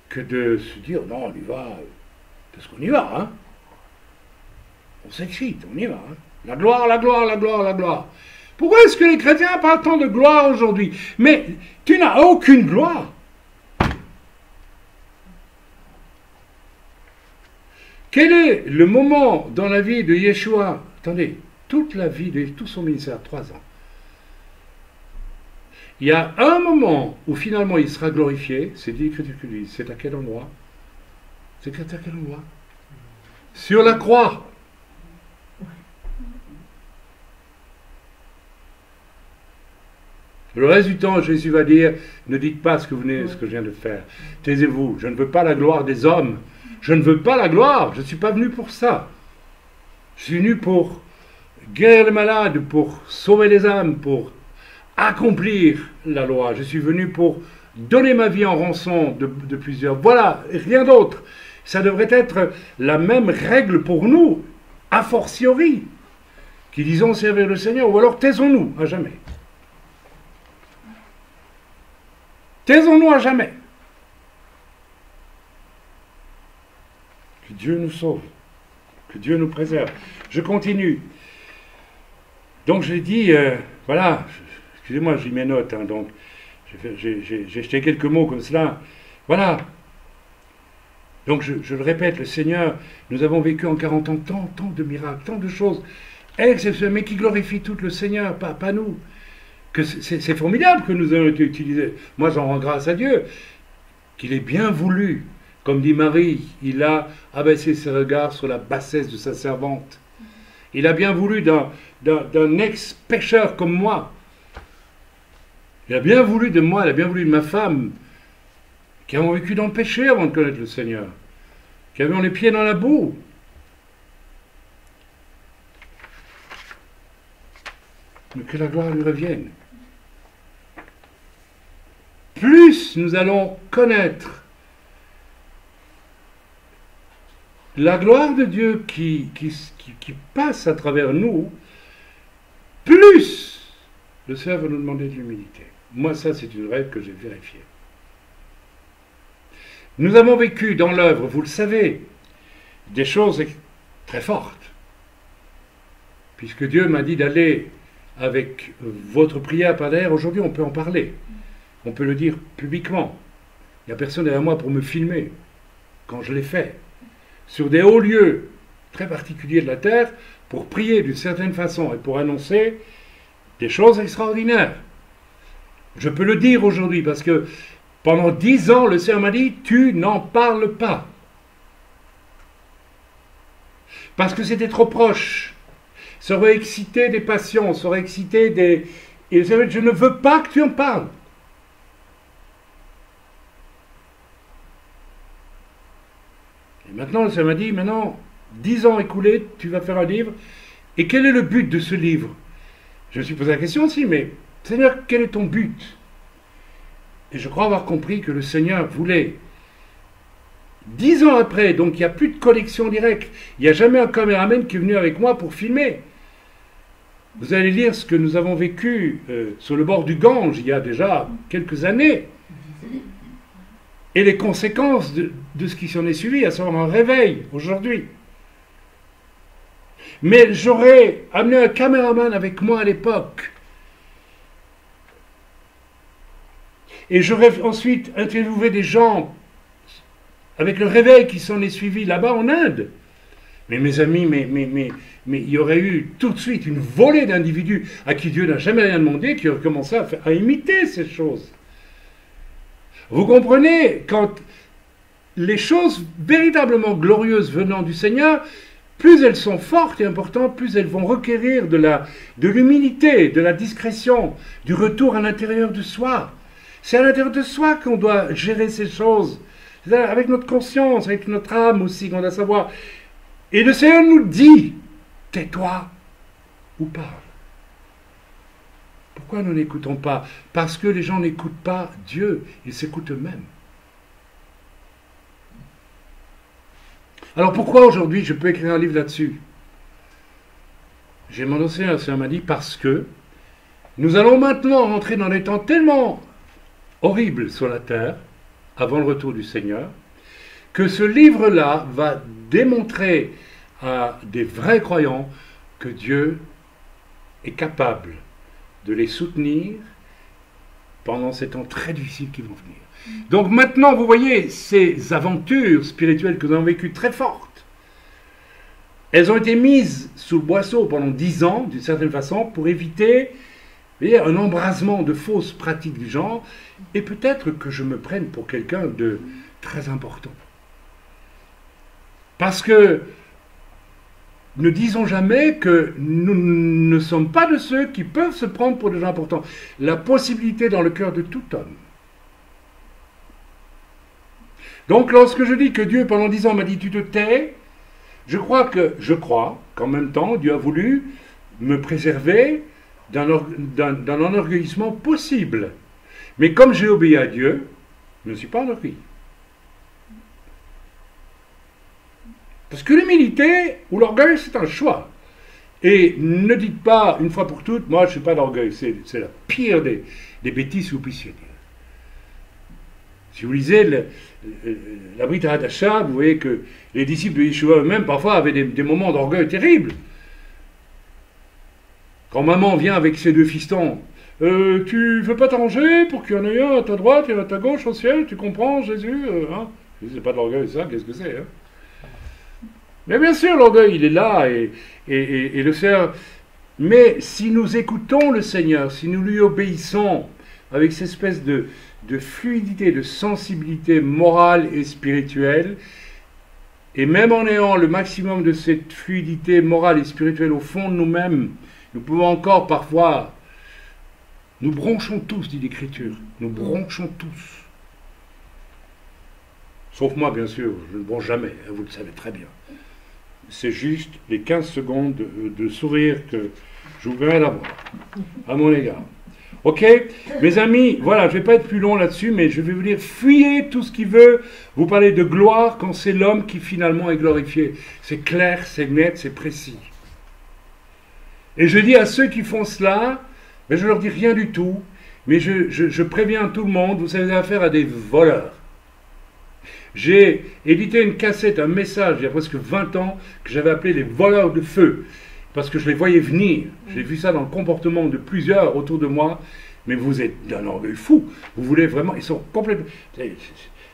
A: que de se dire, non, on y va, parce qu'on y va, hein. On s'excite, on y va. Hein. La gloire, la gloire, la gloire, la gloire. Pourquoi est-ce que les chrétiens parlent tant de gloire aujourd'hui? Mais tu n'as aucune gloire. Quel est le moment dans la vie de Yeshua? Attendez, toute la vie, tout son ministère, 3 ans. Il y a un moment où finalement il sera glorifié, c'est dit l'Écriture que lui, c'est à quel endroit? C'est à quel endroit? Sur la croix. Le reste du temps, Jésus va dire, ne dites pas ce que je viens de faire. Taisez-vous, je ne veux pas la gloire des hommes. Je ne veux pas la gloire, je ne suis pas venu pour ça. Je suis venu pour guérir les malades, pour sauver les âmes, pour accomplir la loi. Je suis venu pour donner ma vie en rançon de plusieurs. Voilà, rien d'autre. Ça devrait être la même règle pour nous, a fortiori, qui disons servir le Seigneur, ou alors taisons-nous à jamais. Taisons-nous à jamais. Que Dieu nous sauve, que Dieu nous préserve. Je continue. Donc j'ai dit, voilà, excusez-moi, j'ai mes notes, hein, donc j'ai jeté quelques mots comme cela. Voilà. Donc je le répète, le Seigneur, nous avons vécu en 40 ans tant de miracles, tant de choses exceptionnelles, mais qui glorifient tout le Seigneur, pas nous. Que c'est formidable que nous ayons été utilisés. Moi, j'en rends grâce à Dieu, qu'il ait bien voulu, comme dit Marie, il a abaissé ses regards sur la bassesse de sa servante. Il a bien voulu d'un ex-pécheur comme moi. Il a bien voulu de moi, il a bien voulu de ma femme, qui avons vécu dans le péché avant de connaître le Seigneur, qui avions les pieds dans la boue. Mais que la gloire lui revienne. Plus nous allons connaître la gloire de Dieu qui passe à travers nous, plus le Seigneur va nous demander de l'humilité. Moi, ça, c'est une règle que j'ai vérifiée. Nous avons vécu dans l'œuvre, vous le savez, des choses très fortes. Puisque Dieu m'a dit d'aller avec votre prière par derrière, aujourd'hui on peut en parler. On peut le dire publiquement. Il n'y a personne derrière moi pour me filmer quand je l'ai fait. Sur des hauts lieux très particuliers de la terre, pour prier d'une certaine façon et pour annoncer des choses extraordinaires. Je peux le dire aujourd'hui parce que pendant 10 ans, le Seigneur m'a dit, tu n'en parles pas. Parce que c'était trop proche. Ça aurait excité des passions, ça aurait excité des... Et je ne veux pas que tu en parles. Et maintenant, le Seigneur m'a dit, maintenant, 10 ans écoulés, tu vas faire un livre. Et quel est le but de ce livre? Je me suis posé la question aussi, mais Seigneur, quel est ton but? Et je crois avoir compris que le Seigneur voulait, 10 ans après, donc il n'y a plus de connexion directe, il n'y a jamais un caméraman qui est venu avec moi pour filmer. Vous allez lire ce que nous avons vécu sur le bord du Gange il y a déjà quelques années, et les conséquences de ce qui s'en est suivi, à savoir un réveil aujourd'hui. Mais j'aurais amené un caméraman avec moi à l'époque. Et j'aurais ensuite interviewé des gens avec le réveil qui s'en est suivi là-bas en Inde. Mais mes amis, mais il y aurait eu tout de suite une volée d'individus à qui Dieu n'a jamais rien demandé, qui auraient commencé à imiter ces choses. Vous comprenez, quand les choses véritablement glorieuses venant du Seigneur, plus elles sont fortes et importantes, plus elles vont requérir de l'humilité, de la discrétion, du retour à l'intérieur de soi. C'est à l'intérieur de soi qu'on doit gérer ces choses. Avec notre conscience, avec notre âme aussi, qu'on doit savoir. Et le Seigneur nous dit, tais-toi ou parle. Pourquoi nous n'écoutons pas? Parce que les gens n'écoutent pas Dieu, ils s'écoutent eux-mêmes. Alors pourquoi aujourd'hui je peux écrire un livre là-dessus? J'ai mon enseignant, m'a dit, parce que nous allons maintenant rentrer dans des temps tellement horribles sur la terre, avant le retour du Seigneur, que ce livre-là va démontrer à des vrais croyants que Dieu est capable de les soutenir pendant ces temps très difficiles qui vont venir. Donc maintenant, vous voyez, ces aventures spirituelles que nous avons vécues très fortes, elles ont été mises sous le boisseau pendant 10 ans, d'une certaine façon, pour éviter, vous voyez, un embrasement de fausses pratiques du genre, et peut-être que je me prenne pour quelqu'un de très important. Parce que ne disons jamais que nous ne sommes pas de ceux qui peuvent se prendre pour des gens importants. La possibilité dans le cœur de tout homme. Donc lorsque je dis que Dieu pendant 10 ans m'a dit tu te tais, je crois qu'en même temps Dieu a voulu me préserver d'un enorgueillissement possible. Mais comme j'ai obéi à Dieu, je ne suis pas enorgueilli. Parce que l'humilité ou l'orgueil, c'est un choix. Et ne dites pas, une fois pour toutes, moi je ne suis pas d'orgueil. C'est la pire des bêtises que vous puissiez dire. Si vous lisez la Brit Hadasha, vous voyez que les disciples de Yeshua eux-mêmes, parfois, avaient des moments d'orgueil terribles. Quand maman vient avec ses 2 fistons, tu veux pas t'arranger pour qu'il y en ait un à ta droite et un à ta gauche au ciel, tu comprends, Jésus hein? C'est pas de l'orgueil, ça, qu'est-ce que c'est hein? Mais bien sûr, l'orgueil, il est là, et le Seigneur... Mais si nous écoutons le Seigneur, si nous lui obéissons avec cette espèce de fluidité, de sensibilité morale et spirituelle, et même en ayant le maximum de cette fluidité morale et spirituelle au fond de nous-mêmes, nous pouvons encore parfois... Nous bronchons tous, dit l'Écriture. Nous bronchons tous. Sauf moi, bien sûr, je ne bronche jamais, vous le savez très bien. C'est juste les 15 secondes de sourire que j'ouvrirai la voie à mon égard. Ok? Mes amis, voilà, je ne vais pas être plus long là-dessus, mais je vais vous dire, fuyez tout ce qui veut vous parler de gloire quand c'est l'homme qui finalement est glorifié. C'est clair, c'est net, c'est précis. Et je dis à ceux qui font cela, mais je ne leur dis rien du tout, mais je préviens tout le monde, vous avez affaire à des voleurs. J'ai édité une cassette, un message, il y a presque 20 ans, que j'avais appelé les voleurs de feu, parce que je les voyais venir. J'ai vu ça dans le comportement de plusieurs autour de moi, mais vous êtes d'un orgueil fou. Vous voulez vraiment... Ils sont complètement...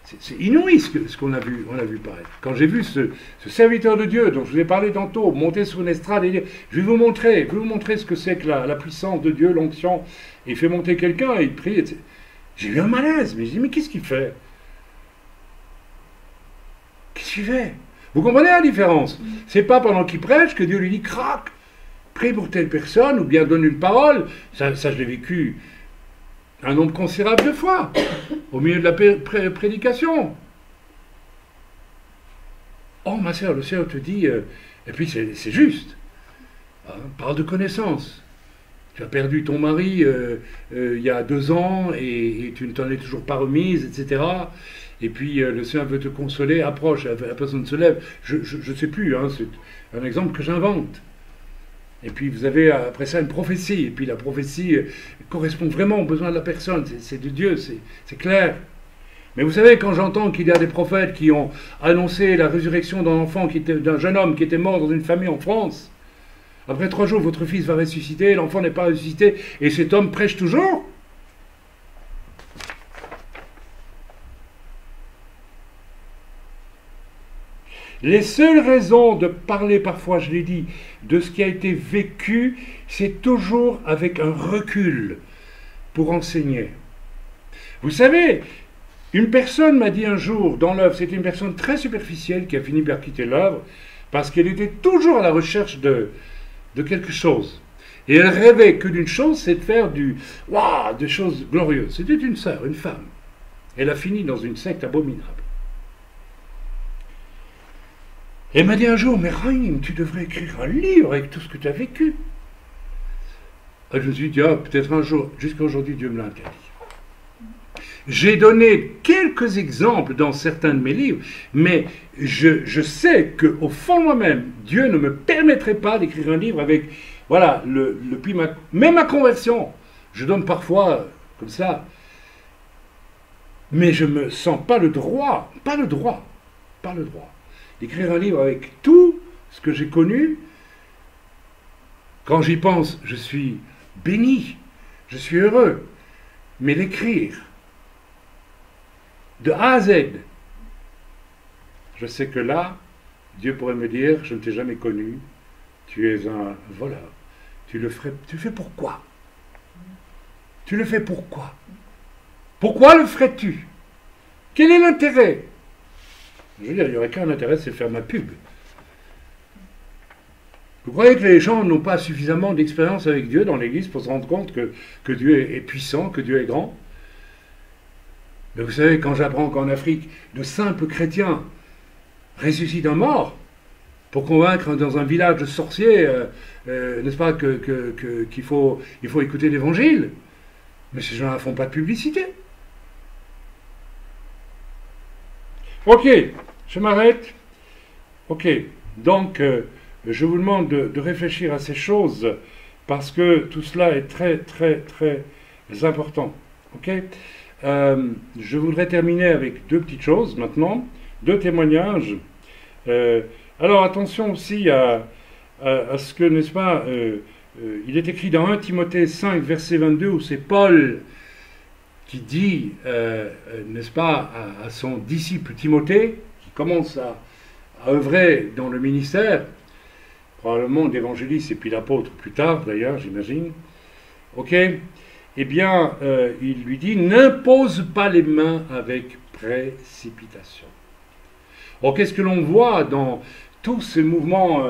A: C'est inouï ce qu'on a vu paraître. Quand j'ai vu ce serviteur de Dieu, dont je vous ai parlé tantôt, monter sur une estrade et dire, je vais vous montrer ce que c'est que la puissance de Dieu, l'onction. Il fait monter quelqu'un et il prie. J'ai eu un malaise, mais je dis, mais qu'est-ce qu'il fait? Qu'est-ce qu'il fait? Vous comprenez la différence? C'est pas pendant qu'il prêche que Dieu lui dit, crac, prie pour telle personne, ou bien donne une parole. Ça je l'ai vécu un nombre considérable de fois, au milieu de la prédication. Oh, ma sœur, le Seigneur te dit, et puis c'est juste, hein, parle de connaissance. Tu as perdu ton mari il y a 2 ans, et tu ne t'en es toujours pas remise, etc. Et puis le Seigneur veut te consoler, approche, la personne se lève. Je ne sais plus, hein, c'est un exemple que j'invente. Et puis vous avez après ça une prophétie, et puis la prophétie correspond vraiment aux besoins de la personne, c'est de Dieu, c'est clair. Mais vous savez, quand j'entends qu'il y a des prophètes qui ont annoncé la résurrection d'un jeune homme qui était mort dans une famille en France, après 3 jours, votre fils va ressusciter, l'enfant n'est pas ressuscité, et cet homme prêche toujours. Les seules raisons de parler, parfois, je l'ai dit, de ce qui a été vécu, c'est toujours avec un recul pour enseigner. Vous savez, une personne m'a dit un jour dans l'œuvre, c'était une personne très superficielle qui a fini par quitter l'œuvre, parce qu'elle était toujours à la recherche de quelque chose. Et elle rêvait que d'une chose, c'est de faire des choses glorieuses. C'était une sœur, une femme. Elle a fini dans une secte abominable. Et elle m'a dit un jour, mais Raïm, tu devrais écrire un livre avec tout ce que tu as vécu. Et je me suis dit, ah, peut-être un jour, jusqu'à aujourd'hui, Dieu me l'a interdit. J'ai donné quelques exemples dans certains de mes livres, mais je sais qu'au fond de moi-même, Dieu ne me permettrait pas d'écrire un livre avec, voilà, même ma conversion. Je donne parfois comme ça, mais je ne me sens pas le droit, d'écrire un livre avec tout ce que j'ai connu. Quand j'y pense, je suis béni, je suis heureux, mais l'écrire, de A à Z, je sais que là, Dieu pourrait me dire, je ne t'ai jamais connu, tu es un voleur. Tu le fais pourquoi? Tu le fais pourquoi? Pourquoi le ferais-tu? Quel est l'intérêt? Je veux dire, il n'y aurait qu'un intérêt, c'est faire ma pub. Vous croyez que les gens n'ont pas suffisamment d'expérience avec Dieu dans l'Église pour se rendre compte que Dieu est puissant, que Dieu est grand? Mais vous savez, quand j'apprends qu'en Afrique, de simples chrétiens ressuscitent un mort pour convaincre dans un village de sorciers, n'est-ce pas, qu'il faut écouter l'Évangile, mais ces gens-là ne font pas de publicité. Ok, je m'arrête. Ok, donc je vous demande de réfléchir à ces choses parce que tout cela est très, très, très important. Ok. Je voudrais terminer avec deux petites choses maintenant, deux témoignages. Alors attention aussi à ce que, n'est-ce pas, il est écrit dans 1 Timothée 5, verset 22, où c'est Paul qui dit, n'est-ce pas, à son disciple Timothée, qui commence à œuvrer dans le ministère, probablement d'évangéliste et puis d'apôtre plus tard d'ailleurs, j'imagine. Ok. Eh bien, il lui dit, n'impose pas les mains avec précipitation. Or, qu'est-ce que l'on voit dans tous ces mouvements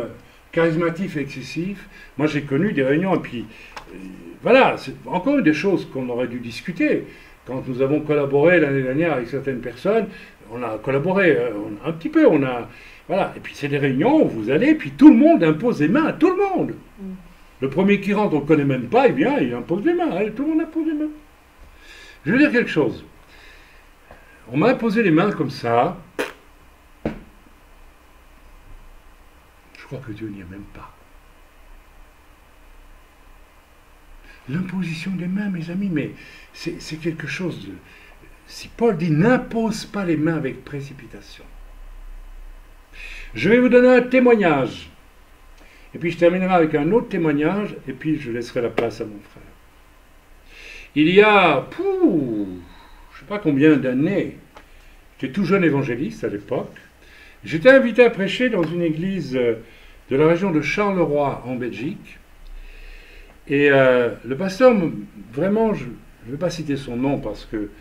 A: charismatiques excessifs? Moi, j'ai connu des réunions, et puis, voilà, c'est encore des choses qu'on aurait dû discuter. Quand nous avons collaboré l'année dernière avec certaines personnes, on a collaboré un petit peu, voilà. Et puis, c'est des réunions où vous allez, puis tout le monde impose les mains à tout le monde. Le premier qui rentre, on ne le connaît même pas, il vient, il impose les mains. Tout le monde impose les mains. Je veux dire quelque chose. On m'a imposé les mains comme ça. Je crois que Dieu n'y est même pas. L'imposition des mains, mes amis, mais c'est quelque chose de... Si Paul dit, n'impose pas les mains avec précipitation. Je vais vous donner un témoignage. Et puis je terminerai avec un autre témoignage, et puis je laisserai la place à mon frère. Il y a, je ne sais pas combien d'années, j'étais tout jeune évangéliste à l'époque, j'étais invité à prêcher dans une église de la région de Charleroi en Belgique, et le pasteur, vraiment, je ne vais pas citer son nom parce que,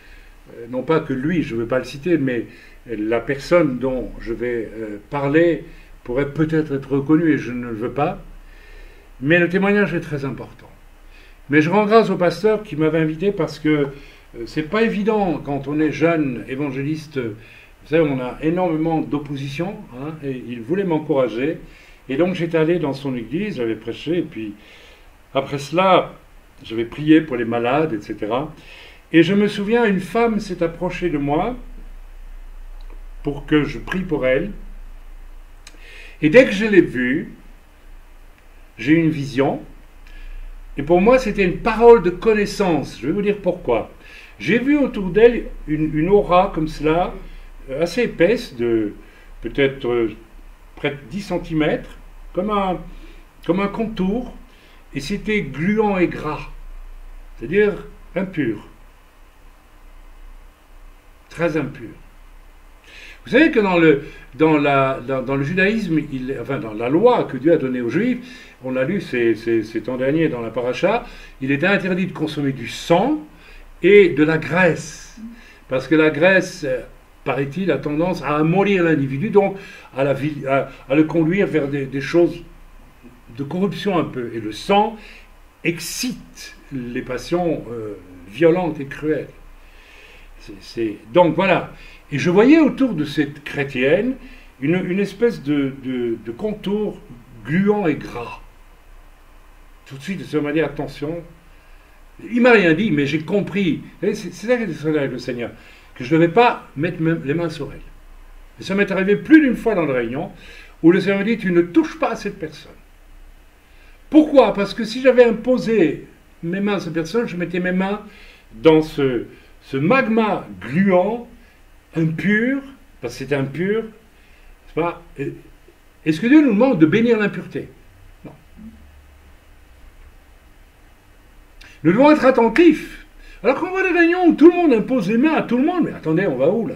A: non pas que lui, je ne veux pas le citer, mais la personne dont je vais parler pourrait peut-être être reconnu et je ne le veux pas, mais le témoignage est très important. Mais je rends grâce au pasteur qui m'avait invité parce que c'est pas évident quand on est jeune évangéliste. Vous savez, on a énormément d'opposition, hein, et il voulait m'encourager. Et donc j'étais allé dans son église, j'avais prêché, et puis après cela, j'avais prié pour les malades, etc. Et je me souviens, une femme s'est approchée de moi pour que je prie pour elle. Et dès que je l'ai vue, j'ai eu une vision. Et pour moi, c'était une parole de connaissance. Je vais vous dire pourquoi. J'ai vu autour d'elle une aura comme cela, assez épaisse, de peut-être près de 10 cm, comme un contour. Et c'était gluant et gras, c'est-à-dire impur. Très impur. Vous savez que dans le judaïsme, enfin dans la loi que Dieu a donnée aux Juifs, on l'a lu c'est temps dernier dans la paracha, il était interdit de consommer du sang et de la graisse. Parce que la graisse, paraît-il, a tendance à amollir l'individu, donc à le conduire vers des choses de corruption un peu. Et le sang excite les passions violentes et cruelles. Donc voilà. Et je voyais autour de cette chrétienne une espèce de contour gluant et gras. Tout de suite, le Seigneur m'a dit, attention. Il m'a rien dit, mais j'ai compris. C'est ça qui est avec le Seigneur, que je ne devais pas mettre les mains sur elle. Et ça m'est arrivé plus d'une fois dans la réunion, où le Seigneur m'a dit, tu ne touches pas à cette personne. Pourquoi? Parce que si j'avais imposé mes mains à cette personne, je mettais mes mains dans ce magma gluant, impur, parce que c'est impur. C'est pas, est-ce que Dieu nous demande de bénir l'impureté? Non. Nous devons être attentifs. Alors qu'on voit des réunions où tout le monde impose les mains à tout le monde, mais attendez, on va où là?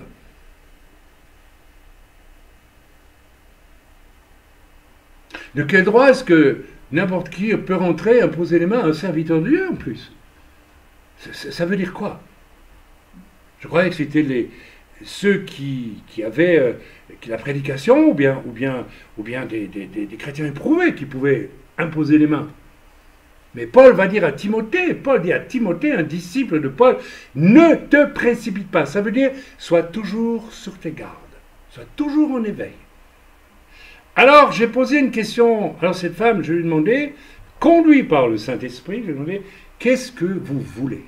A: De quel droit est-ce que n'importe qui peut rentrer et imposer les mains à un serviteur de Dieu en plus? Ça veut dire quoi? Je croyais que c'était ceux qui avaient la prédication ou bien des chrétiens éprouvés qui pouvaient imposer les mains. Mais Paul va dire à Timothée, un disciple de Paul, ne te précipite pas. Ça veut dire, sois toujours sur tes gardes, sois toujours en éveil. Alors, j'ai posé une question. Alors, cette femme, je lui ai demandé, conduit par le Saint-Esprit, je lui ai demandé, qu'est-ce que vous voulez?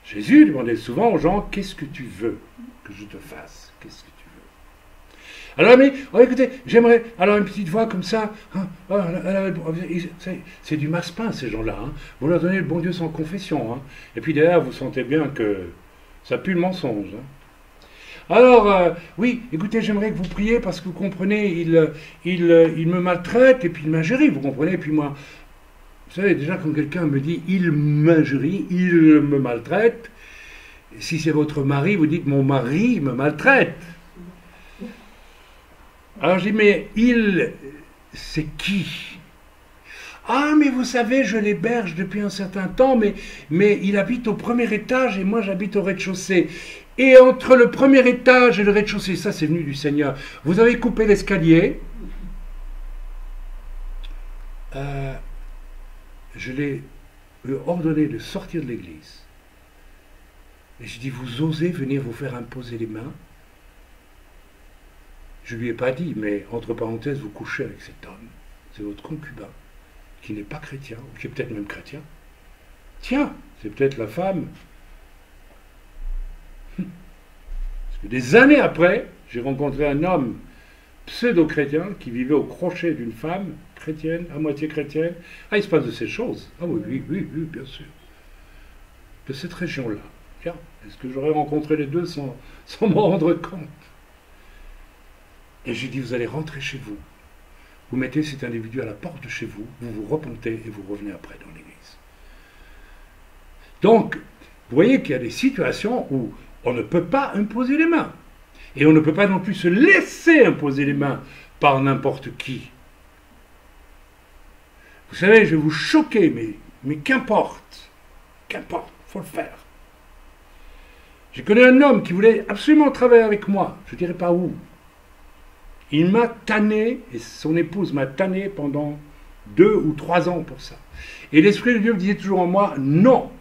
A: Jésus demandait souvent aux gens, qu'est-ce que tu veux que je te fasse? Qu'est-ce que tu veux? Alors, mais, oh, écoutez, j'aimerais, alors une petite voix comme ça, hein, oh, c'est du masse-pain, ces gens-là. Hein. Vous leur donnez le bon Dieu sans confession. Hein. Et puis derrière, vous sentez bien que ça pue le mensonge. Hein. Alors, oui, écoutez, j'aimerais que vous priez parce que vous comprenez, il me maltraite et puis il m'injurie, vous comprenez, et puis moi, vous savez, déjà quand quelqu'un me dit il m'injurie, il me maltraite, si c'est votre mari, vous dites mon mari me maltraite. Alors je dis mais il, c'est qui? Ah, mais vous savez, je l'héberge depuis un certain temps, mais il habite au premier étage et moi j'habite au rez-de-chaussée. Et entre le premier étage et le rez-de-chaussée, ça c'est venu du Seigneur, vous avez coupé l'escalier. Je l'ai ordonné de sortir de l'église. Et je dis, vous osez venir vous faire imposer les mains? Je ne lui ai pas dit, mais entre parenthèses, vous couchez avec cet homme. C'est votre concubin, qui n'est pas chrétien, ou qui est peut-être même chrétien. Tiens, c'est peut-être la femme. Parce que des années après, j'ai rencontré un homme pseudo-chrétien qui vivait au crochet d'une femme chrétienne, à moitié chrétienne. Ah, il se passe de ces choses. Ah oui, bien sûr. De cette région-là. Tiens, est-ce que j'aurais rencontré les deux sans m'en rendre compte? Et j'ai dit, vous allez rentrer chez vous. Vous mettez cet individu à la porte de chez vous, vous vous repentez et vous revenez après dans l'église. Donc, vous voyez qu'il y a des situations où on ne peut pas imposer les mains. Et on ne peut pas non plus se laisser imposer les mains par n'importe qui. Vous savez, je vais vous choquer, mais qu'importe. Qu'importe, il faut le faire. J'ai connu un homme qui voulait absolument travailler avec moi. Je ne dirais pas où. Il m'a tanné, et son épouse m'a tanné pendant 2 ou 3 ans pour ça. Et l'Esprit de Dieu me disait toujours en moi, non.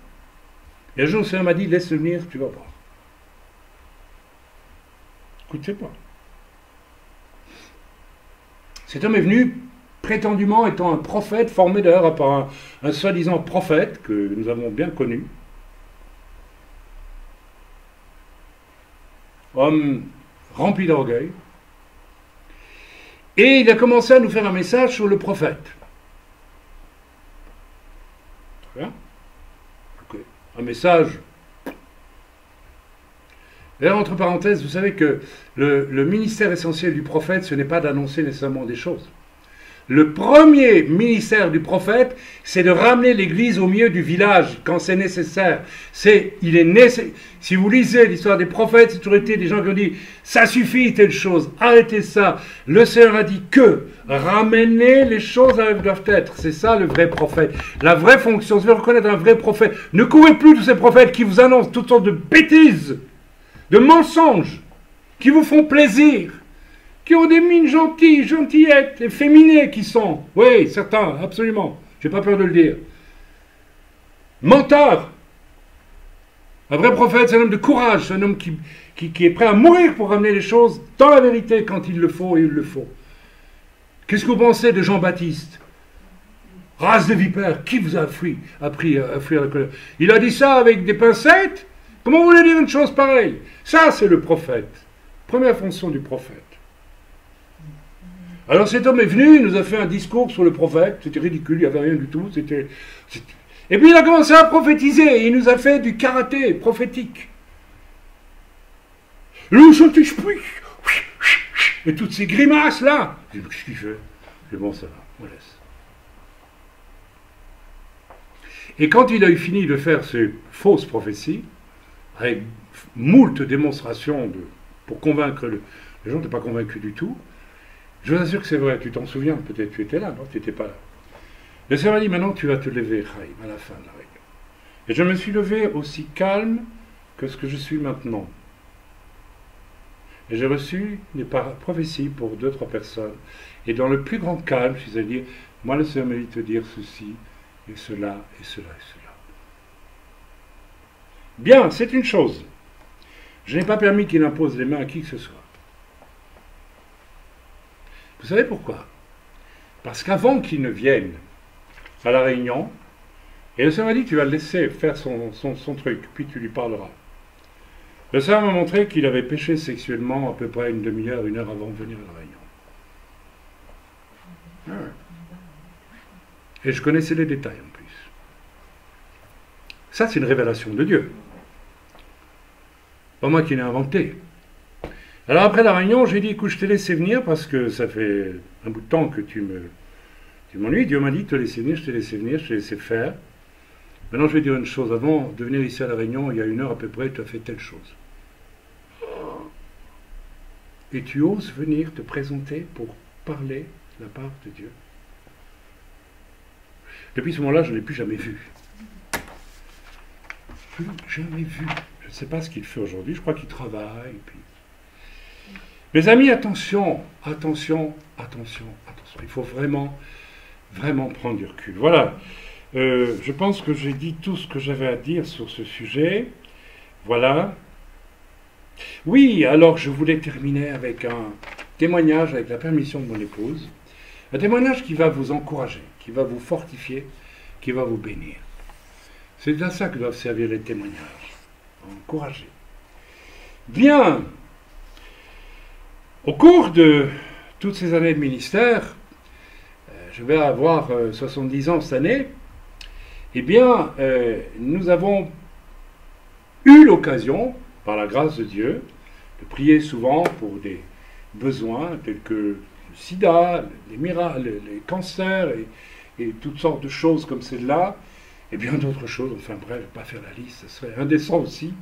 A: Et un jour, le Seigneur m'a dit, laisse-le venir, tu vas voir. Écoutez-moi. Cet homme est venu, prétendument étant un prophète, formé d'ailleurs par un soi-disant prophète, que nous avons bien connu. Homme rempli d'orgueil. Et il a commencé à nous faire un message sur le prophète. Très bien. Okay. Un message. D'ailleurs, entre parenthèses, vous savez que le ministère essentiel du prophète, ce n'est pas d'annoncer nécessairement des choses. Le premier ministère du prophète, c'est de ramener l'Église au milieu du village quand c'est nécessaire. Si vous lisez l'histoire des prophètes, c'est toujours été des gens qui ont dit « ça suffit, telle chose, arrêtez ça ». Le Seigneur a dit que ramenez les choses à elles doivent être. C'est ça le vrai prophète. La vraie fonction, vous devez reconnaître un vrai prophète. Ne courez plus de ces prophètes qui vous annoncent toutes sortes de bêtises, de mensonges, qui vous font plaisir. Qui ont des mines gentilles, gentillettes, efféminées qui sont. Oui, certains, absolument. Je n'ai pas peur de le dire. Menteurs. Un vrai prophète, c'est un homme de courage, c'est un homme qui est prêt à mourir pour ramener les choses dans la vérité quand il le faut et il le faut. Qu'est-ce que vous pensez de Jean-Baptiste? Race de vipères, qui vous a appris à fuir la colère? Il a dit ça avec des pincettes? Comment vous voulez dire une chose pareille? Ça, c'est le prophète. Première fonction du prophète. Alors cet homme est venu, il nous a fait un discours sur le prophète, c'était ridicule, il n'y avait rien du tout, Et puis il a commencé à prophétiser, il nous a fait du karaté prophétique. Et toutes ces grimaces-là. Qu'est-ce qu'il fait? C'est bon, ça va, on laisse. Et quand il a eu fini de faire ces fausses prophéties, avec moult démonstrations pour convaincre les gens, n'étaient pas convaincus du tout, je vous assure que c'est vrai, tu t'en souviens, peut-être tu étais là, non? Tu n'étais pas là. Le Seigneur m'a dit, maintenant tu vas te lever, Chaim, à la fin de la réunion. Et je me suis levé aussi calme que ce que je suis maintenant. Et j'ai reçu des prophéties pour 2-3 personnes. Et dans le plus grand calme, je suis allé dire, moi le Seigneur m'a dit de te dire ceci, et cela, et cela, et cela. Bien, c'est une chose. Je n'ai pas permis qu'il impose les mains à qui que ce soit. Vous savez pourquoi? Parce qu'avant qu'il ne vienne à la réunion, et le Seigneur m'a dit, tu vas le laisser faire son truc, puis tu lui parleras. Le Seigneur m'a montré qu'il avait péché sexuellement à peu près une demi-heure, 1 heure avant de venir à la réunion. Et je connaissais les détails en plus. Ça, c'est une révélation de Dieu. Pas moi qui l'ai inventé. Alors après la réunion, j'ai dit, écoute, je t'ai laissé venir parce que ça fait un bout de temps que tu m'ennuies. Dieu m'a dit de te laisser venir, je t'ai laissé venir, je t'ai laissé faire. Maintenant, je vais dire une chose. Avant de venir ici à la réunion, il y a 1 heure à peu près, tu as fait telle chose. Et tu oses venir te présenter pour parler de la part de Dieu. Depuis ce moment-là, je ne l'ai plus jamais vu. Plus jamais vu. Je ne sais pas ce qu'il fait aujourd'hui, je crois qu'il travaille. Puis... Mes amis, attention, attention, attention, attention. Il faut vraiment, vraiment prendre du recul. Voilà. Je pense que j'ai dit tout ce que j'avais à dire sur ce sujet. Voilà. Oui, alors je voulais terminer avec un témoignage, avec la permission de mon épouse. Un témoignage qui va vous encourager, qui va vous fortifier, qui va vous bénir. C'est à ça que doivent servir les témoignages. Encourager. Bien. Au cours de toutes ces années de ministère, je vais avoir 70 ans cette année, eh bien, nous avons eu l'occasion, par la grâce de Dieu, de prier souvent pour des besoins tels que le sida, les cancers et toutes sortes de choses comme celle-là, et bien d'autres choses. Enfin bref, je ne vais pas faire la liste, ce serait indécent aussi,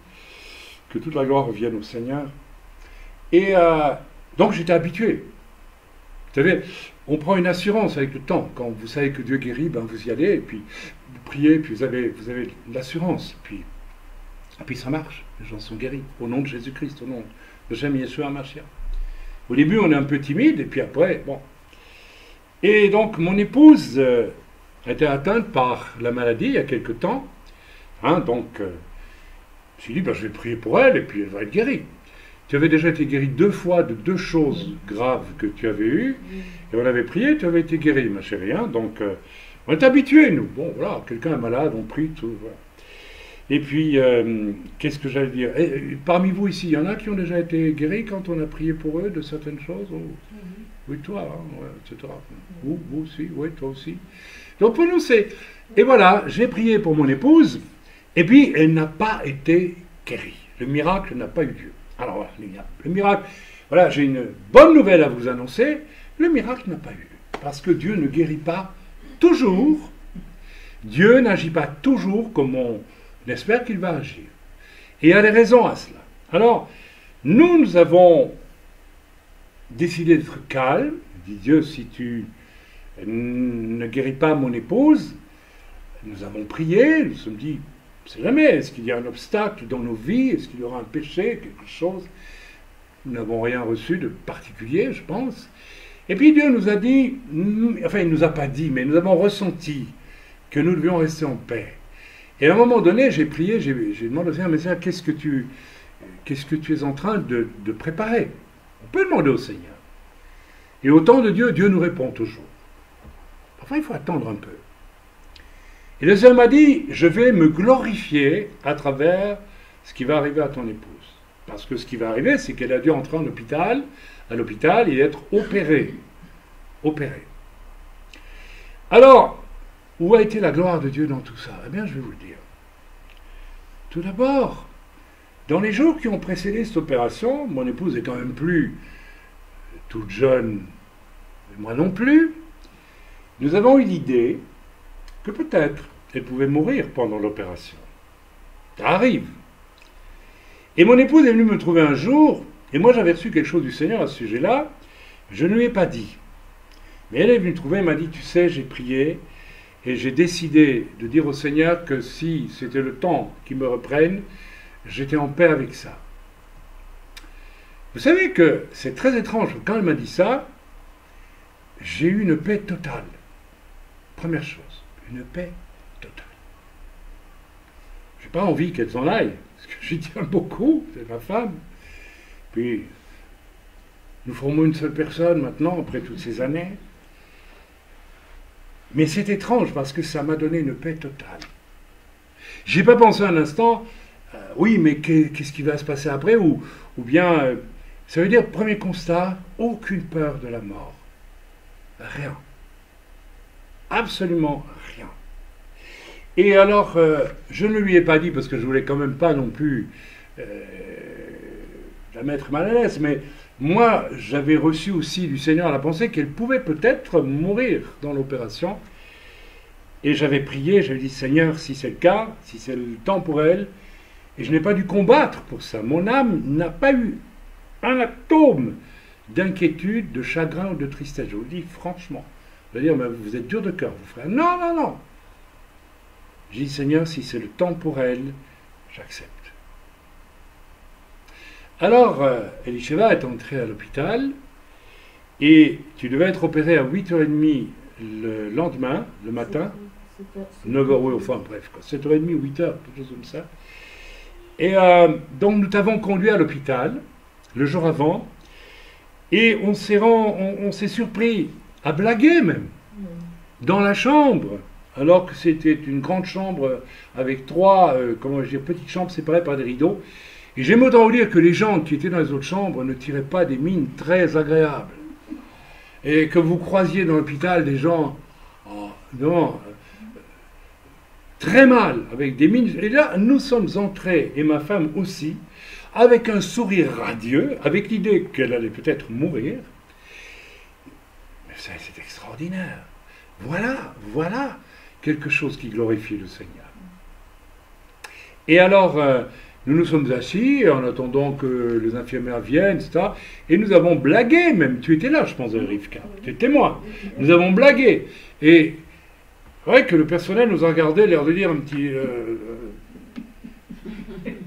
A: que toute la gloire revienne au Seigneur. Et donc j'étais habitué. Vous savez, on prend une assurance avec le temps. Quand vous savez que Dieu guérit, ben vous y allez, et puis vous priez, puis vous avez l'assurance. Et puis ça marche, les gens sont guéris, au nom de Jésus-Christ, au nom de Shem Yeshua HaMashiach. Au début, on est un peu timide, et puis après, bon. Et donc, mon épouse a été atteinte par la maladie il y a quelque temps. Donc, je me suis dit, ben, je vais prier pour elle, et puis elle va être guérie. Tu avais déjà été guérie 2 fois de 2 choses graves que tu avais eues, et on avait prié, tu avais été guérie, ma chérie. Donc, on est habitués, nous. Bon, voilà, quelqu'un est malade, on prie, tout, voilà. Et puis, qu'est-ce que j'allais dire? Parmi vous ici, il y en a qui ont déjà été guéris quand on a prié pour eux de certaines choses? Oui, toi, hein, ouais, etc. Vous aussi, oui, toi aussi. Donc pour nous, c'est... Et voilà, j'ai prié pour mon épouse, et puis elle n'a pas été guérie. Le miracle n'a pas eu lieu. Alors voilà, le miracle... Voilà, j'ai une bonne nouvelle à vous annoncer. Le miracle n'a pas eu lieu. Parce que Dieu ne guérit pas toujours. Dieu n'agit pas toujours comme on espère qu'il va agir. Et il y a des raisons à cela. Alors, nous avons décidé d'être calmes. Dit Dieu, si tu ne guéris pas mon épouse, nous avons prié, nous nous sommes dit, on ne sait jamais, est-ce qu'il y a un obstacle dans nos vies, est-ce qu'il y aura un péché, quelque chose? Nous n'avons rien reçu de particulier, je pense. Et puis Dieu nous a dit, enfin il ne nous a pas dit, mais nous avons ressenti que nous devions rester en paix. Et à un moment donné, j'ai prié, j'ai demandé au Seigneur, mais Seigneur, qu'est-ce que tu es en train de préparer? On peut demander au Seigneur. Et au temps de Dieu, Dieu nous répond toujours. Parfois, il faut attendre un peu. Et le Seigneur m'a dit, je vais me glorifier à travers ce qui va arriver à ton épouse. Parce que ce qui va arriver, c'est qu'elle a dû entrer à l'hôpital et être opérée. Opérée. Alors, où a été la gloire de Dieu dans tout ça? Eh bien, je vais vous le dire. Tout d'abord, dans les jours qui ont précédé cette opération, mon épouse est quand même plus toute jeune, moi non plus, nous avons eu l'idée que peut-être elle pouvait mourir pendant l'opération. Ça arrive. Et mon épouse est venue me trouver un jour, et moi j'avais reçu quelque chose du Seigneur à ce sujet-là, je ne lui ai pas dit. Mais elle est venue me trouver, elle m'a dit, tu sais, j'ai prié, et j'ai décidé de dire au Seigneur que si c'était le temps qu'il me reprenne, j'étais en paix avec ça. Vous savez que c'est très étrange, quand elle m'a dit ça, j'ai eu une paix totale. Première chose, une paix totale. Je n'ai pas envie qu'elle s'en aille, parce que j'y tiens beaucoup, c'est ma femme. Puis, nous formons une seule personne maintenant, après toutes ces années. Mais c'est étrange, parce que ça m'a donné une paix totale. J'ai pas pensé un instant, oui, mais qu'est-ce qui va se passer après, ou bien, ça veut dire, premier constat, aucune peur de la mort. Rien. Absolument rien. Et alors, je ne lui ai pas dit, parce que je voulais quand même pas non plus la mettre mal à l'aise, mais moi, j'avais reçu aussi du Seigneur la pensée qu'elle pouvait peut-être mourir dans l'opération. Et j'avais prié, j'avais dit, Seigneur, si c'est le cas, si c'est le temps pour elle, et je n'ai pas dû combattre pour ça. Mon âme n'a pas eu un atome d'inquiétude, de chagrin ou de tristesse. Je vous le dis franchement. Je veux dire, mais vous êtes dur de cœur, vous frères. Non, non, non. J'ai dit, Seigneur, si c'est le temps pour elle, j'accepte. Alors, Elisheva est entrée à l'hôpital, et tu devais être opéré à 8h30 le lendemain, le matin. 9h, oui, enfin bref, 7h30 ou 8h, quelque chose comme ça. Et donc nous t'avons conduit à l'hôpital, le jour avant, et on s'est surpris à blaguer même, dans la chambre, alors que c'était une grande chambre avec trois, petites chambres séparées par des rideaux. Et j'aime autant vous dire que les gens qui étaient dans les autres chambres ne tiraient pas des mines très agréables. Et que vous croisiez dans l'hôpital des gens, très mal, avec des mines. Et là, nous sommes entrés, et ma femme aussi, avec un sourire radieux, avec l'idée qu'elle allait peut-être mourir. Mais c'est extraordinaire. Voilà quelque chose qui glorifie le Seigneur. Et alors, nous nous sommes assis en attendant que les infirmières viennent, etc. Et nous avons blagué même. Tu étais là, je pense, Rivka. Tu étais témoin. Nous avons blagué. Et c'est vrai que le personnel nous a regardé, l'air de dire un petit... il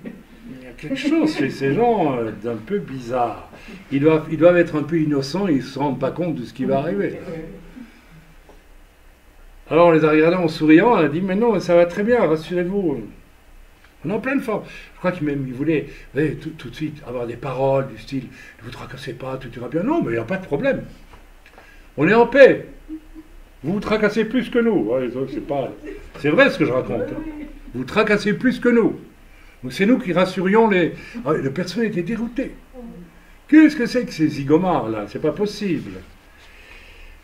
A: y a quelque chose chez ces gens d'un peu bizarre. Ils doivent être un peu innocents et ils ne se rendent pas compte de ce qui va arriver. Alors on les a regardés en souriant, on a dit, mais non, ça va très bien, rassurez-vous. On est en pleine forme. Je crois qu'ils voulaient tout de suite avoir des paroles du style « Ne vous tracassez pas, tout ira bien ». Non, mais il n'y a pas de problème. On est en paix. Vous vous tracassez plus que nous. Ouais, c'est vrai ce que je raconte. Vous vous tracassez plus que nous. Donc c'est nous qui rassurions les... le personnel était dérouté. Qu'est-ce que c'est que ces zigomards là? C'est pas possible.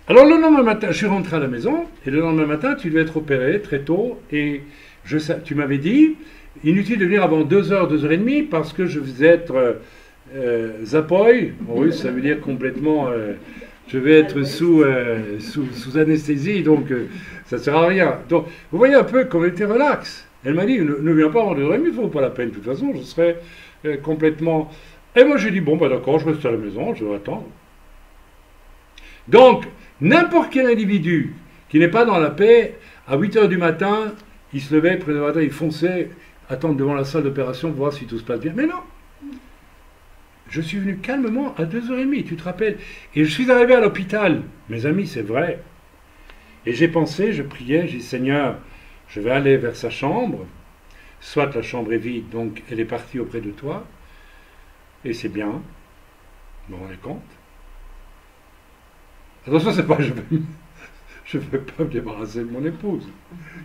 A: Alors le lendemain matin, je suis rentré à la maison, et le lendemain matin, tu devais être opéré très tôt, et tu m'avais dit... Inutile de venir avant 2h, 2h30, parce que je vais être zapoy, en russe ça veut dire complètement, je vais être sous anesthésie, donc ça ne sert à rien. Donc vous voyez un peu qu'on était relax. Elle m'a dit, ne viens pas avant 2h30, il ne vaut pas la peine, de toute façon, je serai complètement... Et moi j'ai dit, bon, d'accord, je reste à la maison, je vais attendre. Donc, n'importe quel individu qui n'est pas dans la paix, à 8h du matin, il se levait, prenait le matin, il fonçait, attendre devant la salle d'opération pour voir si tout se passe bien. Mais non. Je suis venu calmement à 2h30, tu te rappelles. Et je suis arrivé à l'hôpital. Mes amis, c'est vrai. Et j'ai pensé, je priais, j'ai dit, Seigneur, je vais aller vers sa chambre. soit la chambre est vide, donc elle est partie auprès de toi, et c'est bien, vous vous rendez compte. Attention, c'est pas je veux pas me débarrasser de mon épouse,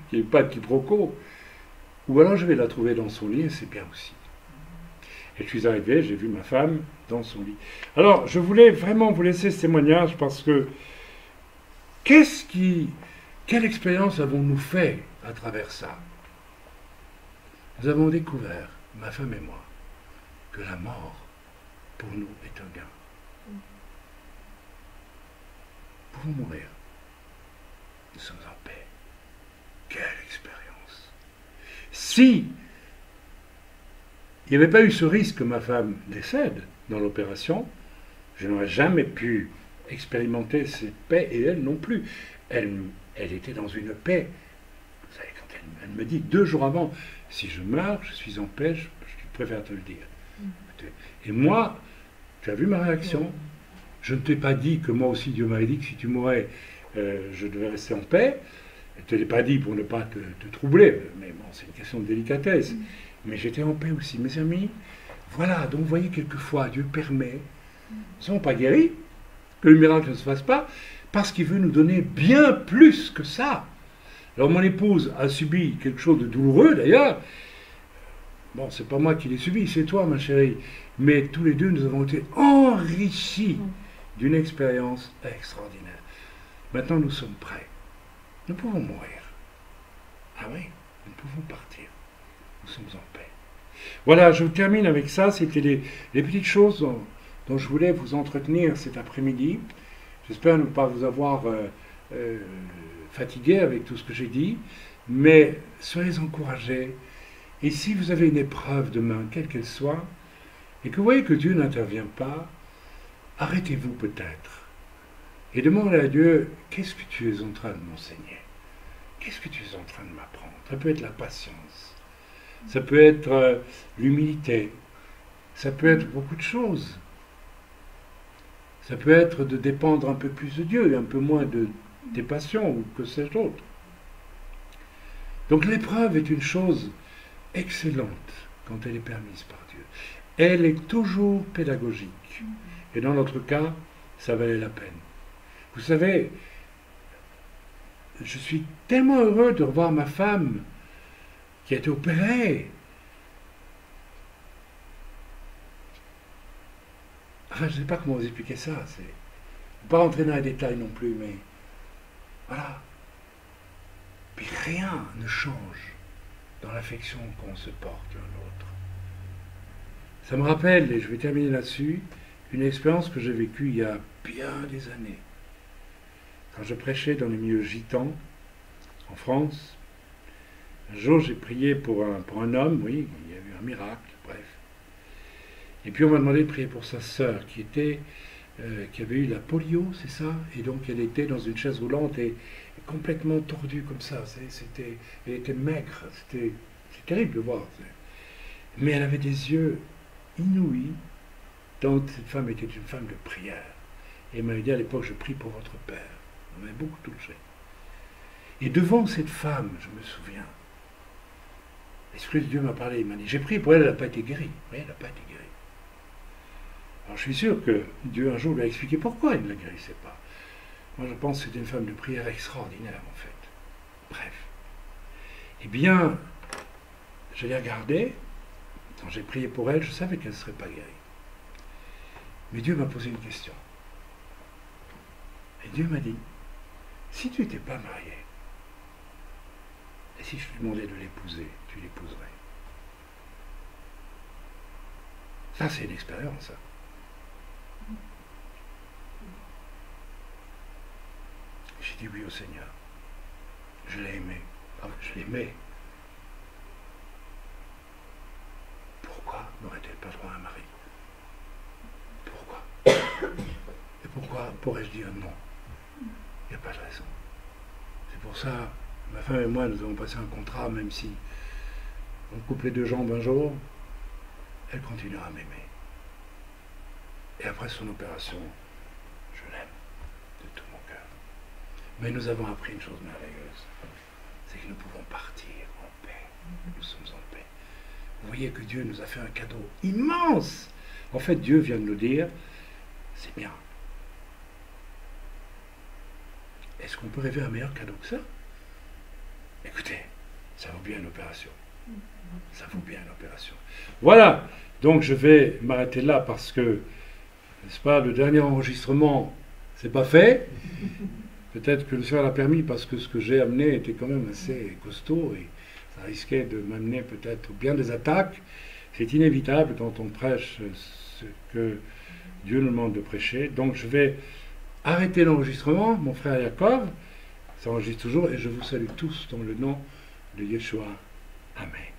A: qu'il n'y ait pas de quiproquo. Ou alors je vais la trouver dans son lit, et c'est bien aussi. Et je suis arrivé, j'ai vu ma femme dans son lit. Alors, je voulais vraiment vous laisser ce témoignage parce que quelle expérience avons-nous fait à travers ça? Nous avons découvert, ma femme et moi, que la mort, pour nous, est un gain. Nous pouvons mourir. Nous sommes en paix. Quelle expérience! Si il n'y avait pas eu ce risque que ma femme décède dans l'opération, je n'aurais jamais pu expérimenter cette paix, et elle non plus. Elle était dans une paix. Vous savez, quand elle me dit 2 jours avant, si je meurs, je suis en paix, je préfère te le dire. Et moi, tu as vu ma réaction? Je ne t'ai pas dit que moi aussi Dieu m'avait dit que si tu mourais, je devais rester en paix. Je ne te l'ai pas dit pour ne pas te troubler, mais bon, c'est une question de délicatesse. Mais j'étais en paix aussi. Mes amis, voilà, donc vous voyez, quelquefois, Dieu permet, nous ne sommes pas guéris, que le miracle ne se fasse pas, parce qu'il veut nous donner bien plus que ça. Alors mon épouse a subi quelque chose de douloureux d'ailleurs. Bon, c'est pas moi qui l'ai subi, c'est toi ma chérie. Mais tous les deux, nous avons été enrichis d'une expérience extraordinaire. Maintenant, nous sommes prêts. Nous pouvons mourir. Ah oui, nous pouvons partir. Nous sommes en paix. Voilà, je termine avec ça. C'était les petites choses dont je voulais vous entretenir cet après-midi. J'espère ne pas vous avoir fatigué avec tout ce que j'ai dit, mais soyez encouragés. Et si vous avez une épreuve demain, quelle qu'elle soit, et que vous voyez que Dieu n'intervient pas, arrêtez-vous peut-être et demandez à Dieu, qu'est-ce que tu es en train de m'enseigner? Qu'est-ce que tu es en train de m'apprendre? Ça peut être la patience, ça peut être l'humilité, ça peut être beaucoup de choses. Ça peut être de dépendre un peu plus de Dieu et un peu moins de tes passions ou que sais-je d'autre. Donc l'épreuve est une chose excellente quand elle est permise par Dieu. Elle est toujours pédagogique. Et dans notre cas, ça valait la peine. Vous savez, je suis tellement heureux de revoir ma femme qui a été opérée. Enfin, je ne sais pas comment vous expliquer ça. Je ne vais pas rentrer dans les détails non plus, mais voilà. Puis rien ne change dans l'affection qu'on se porte l'un l'autre. Ça me rappelle, et je vais terminer là-dessus, une expérience que j'ai vécue il y a bien des années. Quand je prêchais dans les milieux gitans, en France, un jour j'ai prié pour un homme, oui, il y a eu un miracle, bref. Et puis on m'a demandé de prier pour sa sœur qui avait eu la polio, c'est ça? Et donc elle était dans une chaise roulante et complètement tordue comme ça. Elle était maigre, c'est terrible de voir. Mais elle avait des yeux inouïs. Donc cette femme était une femme de prière. Et elle m'avait dit à l'époque, je prie pour votre père. On m'avait beaucoup touché. Et devant cette femme, je me souviens, l'Esprit de Dieu m'a parlé, il m'a dit, j'ai prié pour elle, elle n'a pas été guérie. Oui, elle n'a pas été guérie. Alors je suis sûr que Dieu un jour lui a expliqué pourquoi il ne la guérissait pas. Moi je pense que c'était une femme de prière extraordinaire en fait. Bref. Eh bien, je l'ai regardée, quand j'ai prié pour elle, je savais qu'elle ne serait pas guérie. Mais Dieu m'a posé une question. Et Dieu m'a dit, si tu n'étais pas marié, et si je te demandais de l'épouser, tu l'épouserais. Ça c'est une expérience. Hein. J'ai dit oui au Seigneur. Je l'ai aimé. Ah, je l'aimais. Pourquoi n'aurait-elle pas droit à un mari? Pourquoi? Et pourquoi pourrais-je dire non? Il n'y a pas de raison. C'est pour ça, ma femme et moi, nous avons passé un contrat, même si on coupe les 2 jambes un jour, elle continuera à m'aimer. Et après son opération, je l'aime de tout mon cœur. Mais nous avons appris une chose merveilleuse, c'est que nous pouvons partir en paix. nous sommes en paix. Vous voyez que Dieu nous a fait un cadeau immense. En fait, Dieu vient de nous dire, c'est bien. Est-ce qu'on peut rêver un meilleur cadeau que ça? Écoutez, ça vaut bien une opération. Ça vaut bien une opération. Voilà, donc je vais m'arrêter là parce que, n'est-ce pas, le dernier enregistrement, c'est pas fait. Peut-être que le Seigneur l'a permis parce que ce que j'ai amené était quand même assez costaud et ça risquait de m'amener peut-être bien des attaques. C'est inévitable quand on prêche ce que Dieu nous demande de prêcher. Donc je vais arrêter l'enregistrement, mon frère Jacob. Ça enregistre toujours et je vous salue tous dans le nom de Yeshua. Amen.